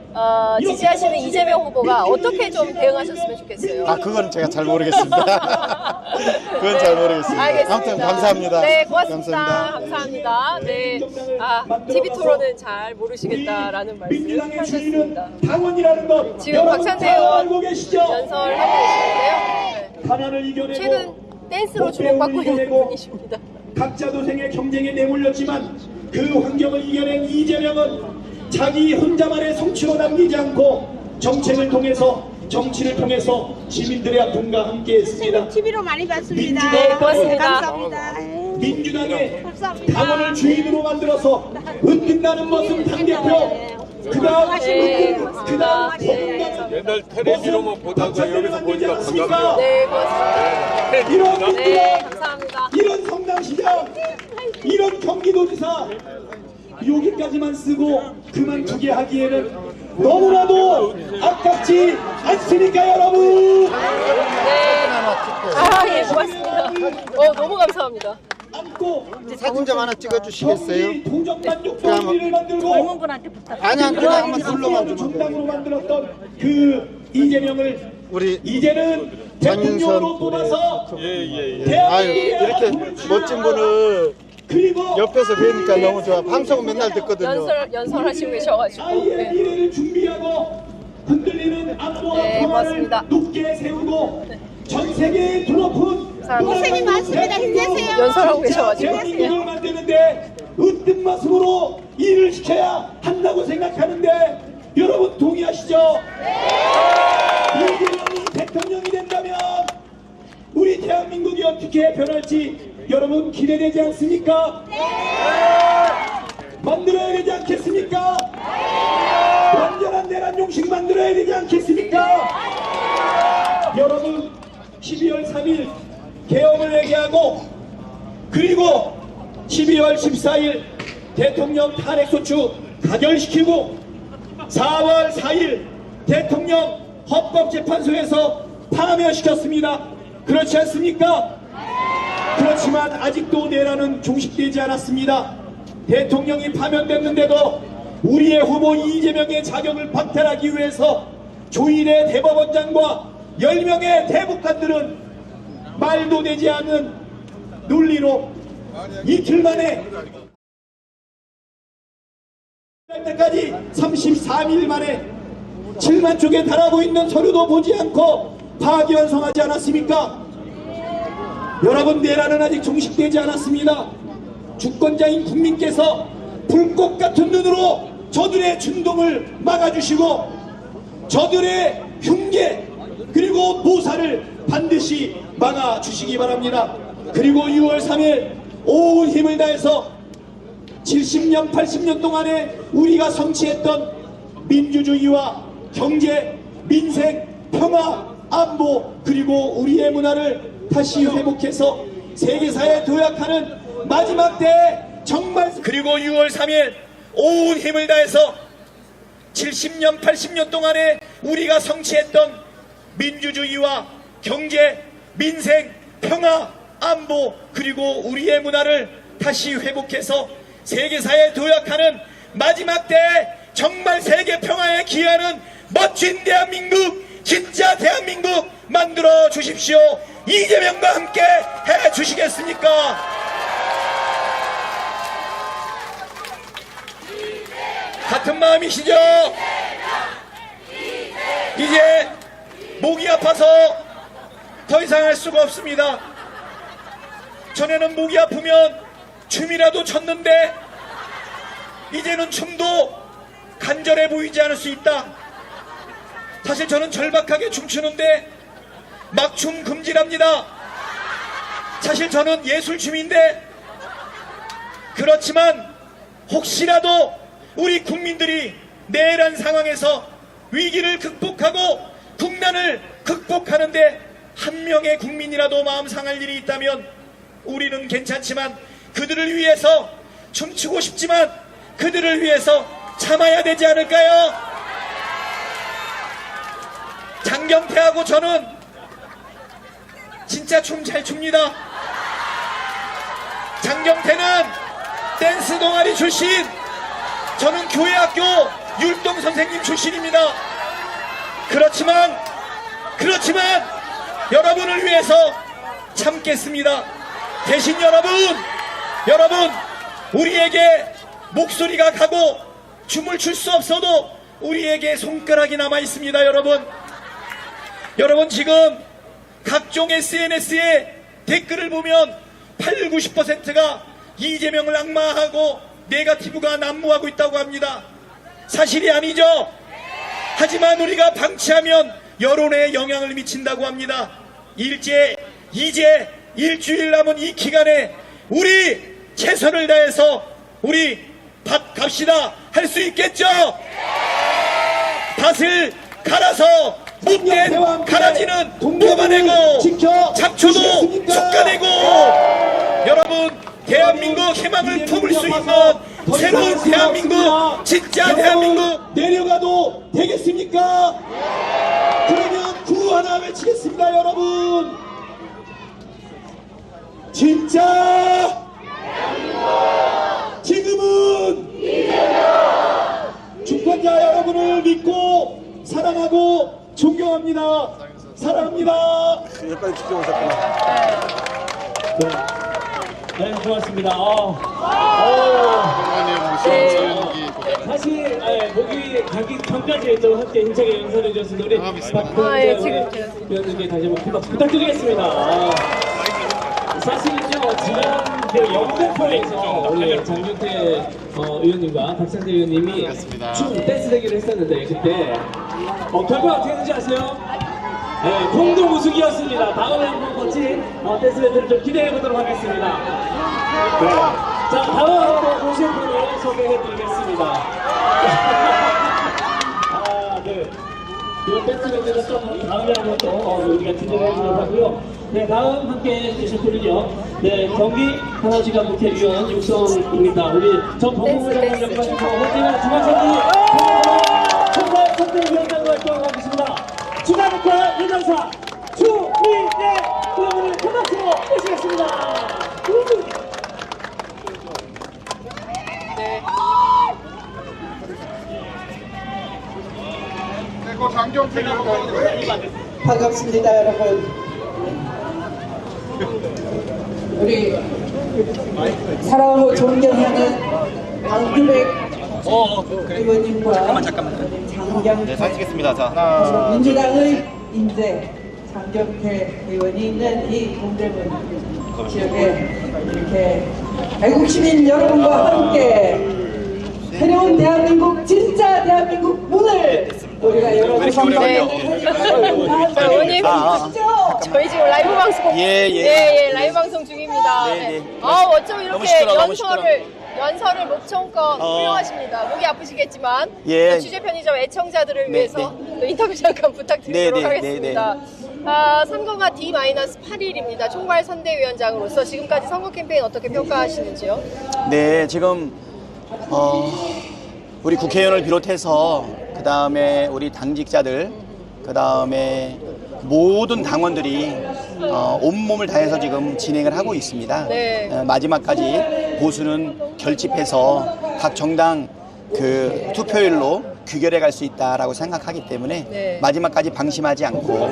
S1: 지지하시는 이재명 후보가 어떻게 좀 대응하셨으면 좋겠어요?
S9: 아, 그건 제가 잘 모르겠습니다. 그건 잘 모르겠습니다.
S1: 알겠습니다.
S9: 아무튼 감사합니다.
S1: 네, 고맙습니다.
S9: 감사합니다.
S1: 감사합니다. 네. 아, TV 토론은 잘 모르시겠다라는 말씀 하셨습니다. 지금 박찬대 의원 연설하고 계시는데요. 네. 최근 댄스로 주목받고 있는 분이십니다.
S12: 각자 도생의 경쟁에 내몰렸지만 그 환경을 이겨낸 이재명은 자기 혼자만의 성취로 남기지 않고 정책을 통해서 정치를 통해서 시민들의 아픔과 함께했습니다.
S8: TV로 많이 봤습니다.
S1: 네, 고맙습니다.
S8: 감사합니다.
S12: 민주당의 당원을 주인으로 만들어서 으뜸나는 모습 당대표 그다음
S14: 옛날 텔레비로만 보다가 여기서 보니까 반갑네요.
S1: 네, 고맙습니다. 네, 감사합니다.
S12: 이런 성남시장, 이런 경기도지사 여기까지만 쓰고 그만두게 하기에는 너무나도 아깝지 않습니까, 여러분?
S1: 네. 아, 예, 고맙습니다. 너무 감사합니다.
S9: 사진 좀 하나 찍어주시겠어요?
S12: 젊은
S8: 분한테 부탁.
S9: 아니, 그냥 한번 둘러만 좀.
S12: 정당으로 만들었던 그 이재명을
S9: 우리
S12: 이제는 대통령으로 뽑아서
S9: 아유, 이렇게 멋진 분을 옆에서 뵈니까 너무 좋아. 방송은 맨날 듣거든요.
S1: 연설하시고 계셔가지고.
S12: 아이의 미래를 준비하고 흔들리는 안보와
S1: 네, 고맙습니다.
S12: 높게 세우고 전 세계에 드높은
S8: 고생이 많습니다. 힘내세요.
S1: 연설하고 계셔가지고.
S12: 대한민국을 만드는데 으뜸 모습으로 일을 시켜야 한다고 생각하는데 여러분 동의하시죠? 이재명이 대통령이 된다면 우리 대한민국이 어떻게 변할지 여러분 기대되지 않습니까? 만들어야 되지 않겠습니까? 완전한 내란 용식 만들어야 되지 않겠습니까? 여러분 12월 3일 계엄을 얘기하고 그리고 12월 14일 대통령 탄핵소추 가결시키고 4월 4일 대통령 헌법재판소에서 파면시켰습니다. 그렇지 않습니까? 그렇지만 아직도 내란은 종식되지 않았습니다. 대통령이 파면됐는데도 우리의 후보 이재명의 자격을 박탈하기 위해서 조일의 대법원장과 10명의 대법관들은 말도 되지 않는 논리로 이틀 만에 때까지 33일 만에 7만 쪽에 달하고 있는 서류도 보지 않고 파기환송하지 않았습니까? 여러분 내란은 아직 종식되지 않았습니다. 주권자인 국민께서 불꽃 같은 눈으로 저들의 준동을 막아주시고 저들의 흉계 그리고 모사를 반드시 막아주시기 바랍니다. 그리고 6월 3일 온 힘을 다해서 70년 80년 동안에 우리가 성취했던 민주주의와 경제, 민생, 평화, 안보 그리고 우리의 문화를 다시 회복해서 세계사에 도약하는 마지막 때에 정말 그리고 6월 3일 온 힘을 다해서 70년 80년 동안에 우리가 성취했던 민주주의와 경제, 민생, 평화, 안보 그리고 우리의 문화를 다시 회복해서 세계사에 도약하는 마지막 때에 정말 세계 평화에 기여하는 멋진 대한민국, 진짜 대한민국 만들어 주십시오. 이재명과 함께 해 주시겠습니까? 같은 마음이시죠? 이제 목이 아파서 더 이상 할 수가 없습니다. 전에는 목이 아프면 춤이라도 췄는데 이제는 춤도 간절해 보이지 않을 수 있다. 사실 저는 절박하게 춤추는데 막춤 금지랍니다. 사실 저는 예술춤인데 그렇지만 혹시라도 우리 국민들이 내란 상황에서 위기를 극복하고 국난을 극복하는데 한 명의 국민이라도 마음 상할 일이 있다면 우리는 괜찮지만 그들을 위해서 춤추고 싶지만 그들을 위해서 참아야 되지 않을까요?
S15: 장경태하고 저는 진짜 춤 잘 춥니다. 장경태는 댄스 동아리 출신, 저는 교회학교 율동 선생님 출신입니다. 그렇지만 여러분을 위해서 참겠습니다. 대신 여러분 우리에게 목소리가 가고 춤을 출 수 없어도 우리에게 손가락이 남아 있습니다. 여러분 지금 각종 SNS에 댓글을 보면 80~90%가 이재명을 악마하고 네거티브가 난무하고 있다고 합니다. 사실이 아니죠. 하지만 우리가 방치하면 여론에 영향을 미친다고 합니다. 이제 일주일 남은 이 기간에 우리 최선을 다해서 우리 밭 갑시다. 할 수 있겠죠? 밭을 갈아서 못된 가라지는 뽑아내고 잡초도 솎아내고 여러분 대한민국 희망을 품을 수 있는 새로운 대한민국, 진짜 대한민국
S12: 내려가도 되겠습니까? 그러면 구호 하나 외치겠습니다. 여러분, 진짜 지금은 주권자 여러분을 믿고 사랑하고 존경합니다. 사랑합니다.
S7: 여기까지 지켜오셨구나.
S5: 네, 고맙습니다. 사실 목이 가기 전까지 좀 함께 힘차게 연설해 주신 우리 박근혜 위원님께 다시 한번 큰 박수 부탁드리겠습니다. 사실은요, 지난 영등포에서 우리 장경태 의원님과 박상재 의원님이 춤 댄스 대결을 했었는데 그때 결과 어떻게 되는지 아세요? 네, 공동 우승이었습니다. 다음에 한번 멋진 댄스 배틀을 좀 기대해 보도록 하겠습니다. 네. 자, 다음 또 오신 분을 소개해 드리겠습니다. 네. 이 댄스 배틀은 좀 다음에 한번 또 우리가 진행해 보도록 하고요. 네, 다음 함께 해주실 분은요. 네, 경기 하나시간 국회의원 육성입니다. 우리 전 법무부장관 역할하시고 현재는 중앙선대위 총괄 선대위원장으로 활동하고 계십니다. 중앙국회 위원사 추미애 의원을 큰 박수로 모시겠습니다.
S1: 네.
S13: 반갑습니다, 여러분. 우리 사랑하고 존경하는 강규백 의원님과 장경태
S16: 사진 찍겠습니다. 자, 하나,
S13: 민주당의 인재 장경태 의원이 있는 이 동대문 지역에 이렇게 애국 시민 여러분과 함께 새로운 대한민국, 진짜 대한민국 문을 우리가 열어보겠습니다.
S1: 의원님, 저희 지금 라이브 방송, 라이브 방송 중입니다. 어쩜 이렇게 연설을 목청껏 훌륭하십니다. 목이 아프시겠지만 취재 편의점 애청자들을 위해서 또 인터뷰 잠깐 부탁드리도록 하겠습니다. 선거가 D-8일입니다. 총괄 선대위원장으로서 지금까지 선거 캠페인 어떻게 평가하시는지요?
S16: 네, 지금 우리 국회의원을 비롯해서 그 다음에 우리 당직자들, 그 다음에 모든 당원들이 온몸을 다해서 지금 진행을 하고 있습니다. 마지막까지 보수는 결집해서 각 정당 그 투표율로 귀결해 갈 수 있다라고 생각하기 때문에 마지막까지 방심하지 않고,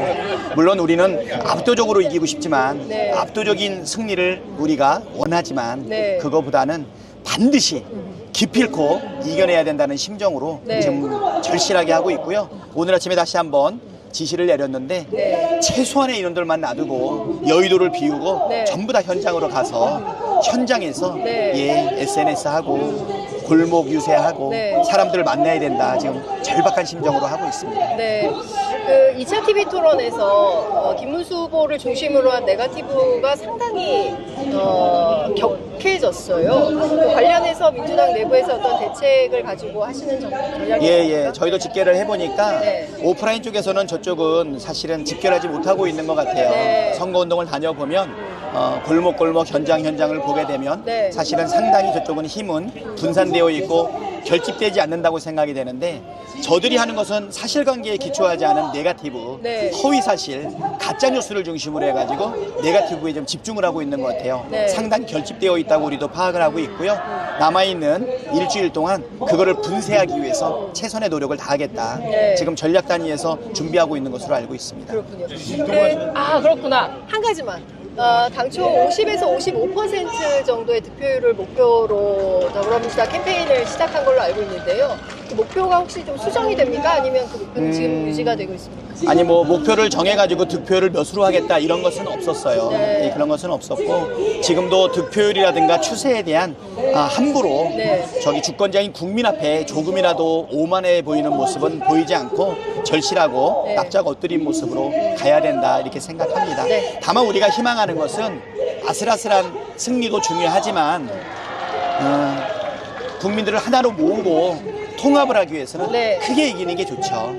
S16: 물론 우리는 압도적으로 이기고 싶지만 압도적인 승리를 우리가 원하지만 그거보다는 반드시 기필코 이겨내야 된다는 심정으로 지금 절실하게 하고 있고요. 오늘 아침에 다시 한번 지시를 내렸는데 최소한의 인원들만 놔두고 여의도를 비우고 전부 다 현장으로 가서 현장에서 SNS하고 골목 유세하고 사람들을 만나야 된다, 지금 절박한 심정으로 하고 있습니다.
S1: 그 2차 TV 토론에서 김문수 후보를 중심으로 한 네거티브가 상당히 격해졌어요. 그 관련해서 민주당 내부에서 어떤 대책을 가지고 하시는 전략이
S16: 저희도 집계를 해보니까 오프라인 쪽에서는 저쪽은 사실은 집결하지 못하고 있는 것 같아요. 선거운동을 다녀보면 골목골목 현장을 보게 되면 사실은 상당히 저쪽은 힘은 분산되어 있고 결집되지 않는다고 생각이 되는데 저들이 하는 것은 사실관계에 기초하지 않은 네거티브, 허위 사실, 가짜 뉴스를 중심으로 해가지고 네거티브에 좀 집중을 하고 있는 것 같아요. 상당히 결집되어 있다고 우리도 파악을 하고 있고요. 남아있는 일주일 동안 그거를 분쇄하기 위해서 최선의 노력을 다하겠다. 지금 전략 단위에서 준비하고 있는 것으로 알고 있습니다.
S1: 그렇군요. 그렇구나. 한 가지만. 당초 50에서 55% 정도의 득표율을 목표로 더불어민주당 캠페인을 시작한 걸로 알고 있는데요. 그 목표가 혹시 좀 수정이 됩니까? 아니면 그 목표는 지금 유지가 되고 있습니까?
S16: 아니 뭐 목표를 정해가지고 득표율을 몇으로 하겠다 이런 것은 없었어요. 그런 것은 없었고 지금도 득표율이라든가 추세에 대한 함부로 저기 주권자인 국민 앞에 조금이라도 오만해 보이는 모습은 보이지 않고 절실하고 납작 엎드린 모습으로 가야 된다 이렇게 생각합니다. 다만 우리가 희망하는 것은 아슬아슬한 승리도 중요하지만 국민들을 하나로 모으고 통합을 하기 위해서는 크게 이기는 게 좋죠.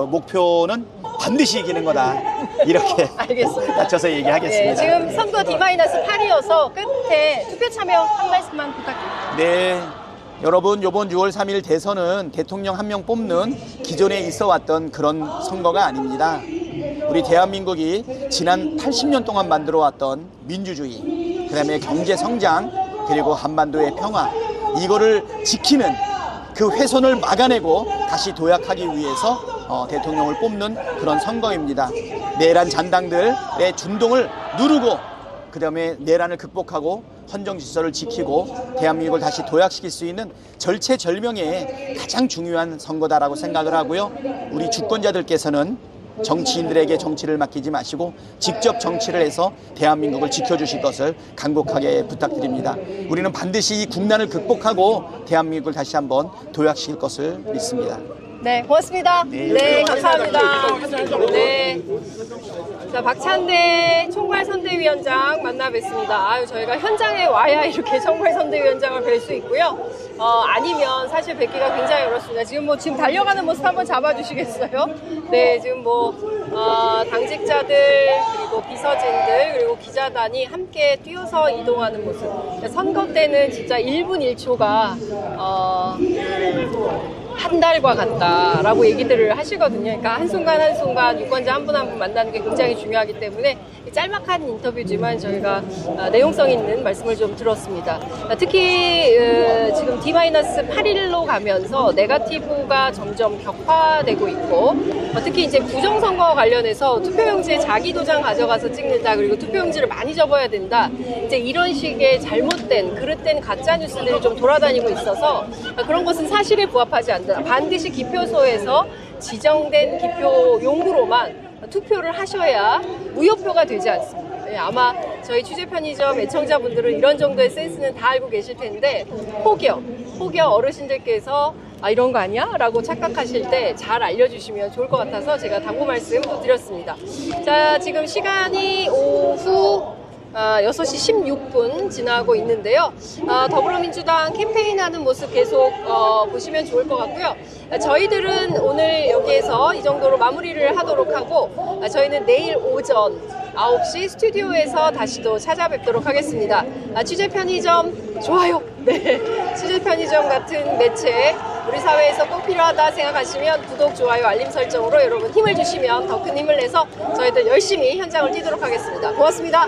S16: 목표는 반드시 이기는 거다. 이렇게 맞춰서 얘기하겠습니다.
S1: 지금 선거 D-8이어서 끝에 투표 참여 한 말씀만 부탁드립니다.
S16: 네. 여러분 이번 6월 3일 대선은 대통령 한 명 뽑는 기존에 있어 왔던 그런 선거가 아닙니다. 우리 대한민국이 지난 80년 동안 만들어 왔던 민주주의, 그다음에 경제 성장, 그리고 한반도의 평화 이거를 지키는 그 훼손을 막아내고 다시 도약하기 위해서 대통령을 뽑는 그런 선거입니다. 내란 잔당들의 준동을 누르고 그다음에 내란을 극복하고 헌정 질서를 지키고 대한민국을 다시 도약시킬 수 있는 절체절명의 가장 중요한 선거다라고 생각을 하고요. 우리 주권자들께서는 정치인들에게 정치를 맡기지 마시고 직접 정치를 해서 대한민국을 지켜주실 것을 간곡하게 부탁드립니다. 우리는 반드시 이 국난을 극복하고 대한민국을 다시 한번 도약시킬 것을 믿습니다.
S1: 네, 고맙습니다. 네, 감사합니다. 네. 자, 박찬대 총괄선대위원장 만나 뵙습니다. 아유, 저희가 현장에 와야 이렇게 총괄선대위원장을 뵐 수 있고요. 아니면 사실 뵙기가 굉장히 어렵습니다. 지금 달려가는 모습 한번 잡아주시겠어요? 네, 지금 당직자들, 그리고 비서진들, 그리고 기자단이 함께 뛰어서 이동하는 모습. 선거 때는 진짜 1분 1초가, 한 달과 같다라고 얘기들을 하시거든요. 그러니까 한순간 유권자 한 분 한 분 만나는 게 굉장히 중요하기 때문에 짤막한 인터뷰지만 저희가 내용성 있는 말씀을 좀 들었습니다. 특히 지금 D-8일로 가면서 네거티브가 점점 격화되고 있고 특히 이제 부정선거 관련해서 투표용지에 자기 도장 가져가서 찍는다, 그리고 투표용지를 많이 접어야 된다, 이제 이런 식의 잘못된 그릇된 가짜 뉴스들이 좀 돌아다니고 있어서 그런 것은 사실에 부합하지 않다. 반드시 기표소에서 지정된 기표 용구로만 투표를 하셔야 무효표가 되지 않습니다. 아마 저희 취재 편의점 애청자분들은 이런 정도의 센스는 다 알고 계실 텐데 혹여 어르신들께서 이런 거 아니야? 라고 착각하실 때 잘 알려주시면 좋을 것 같아서 제가 당부 말씀 또 드렸습니다. 자, 지금 시간이 오후 6시 16분 지나고 있는데요. 더불어민주당 캠페인하는 모습 계속 보시면 좋을 것 같고요. 저희들은 오늘 여기에서 이 정도로 마무리를 하도록 하고 저희는 내일 오전 9시 스튜디오에서 다시 또 찾아뵙도록 하겠습니다. 취재 편의점 좋아요. 네, 취재 편의점 같은 매체 우리 사회에서 꼭 필요하다 생각하시면 구독, 좋아요, 알림 설정으로 여러분 힘을 주시면 더 큰 힘을 내서 저희들 열심히 현장을 뛰도록 하겠습니다. 고맙습니다.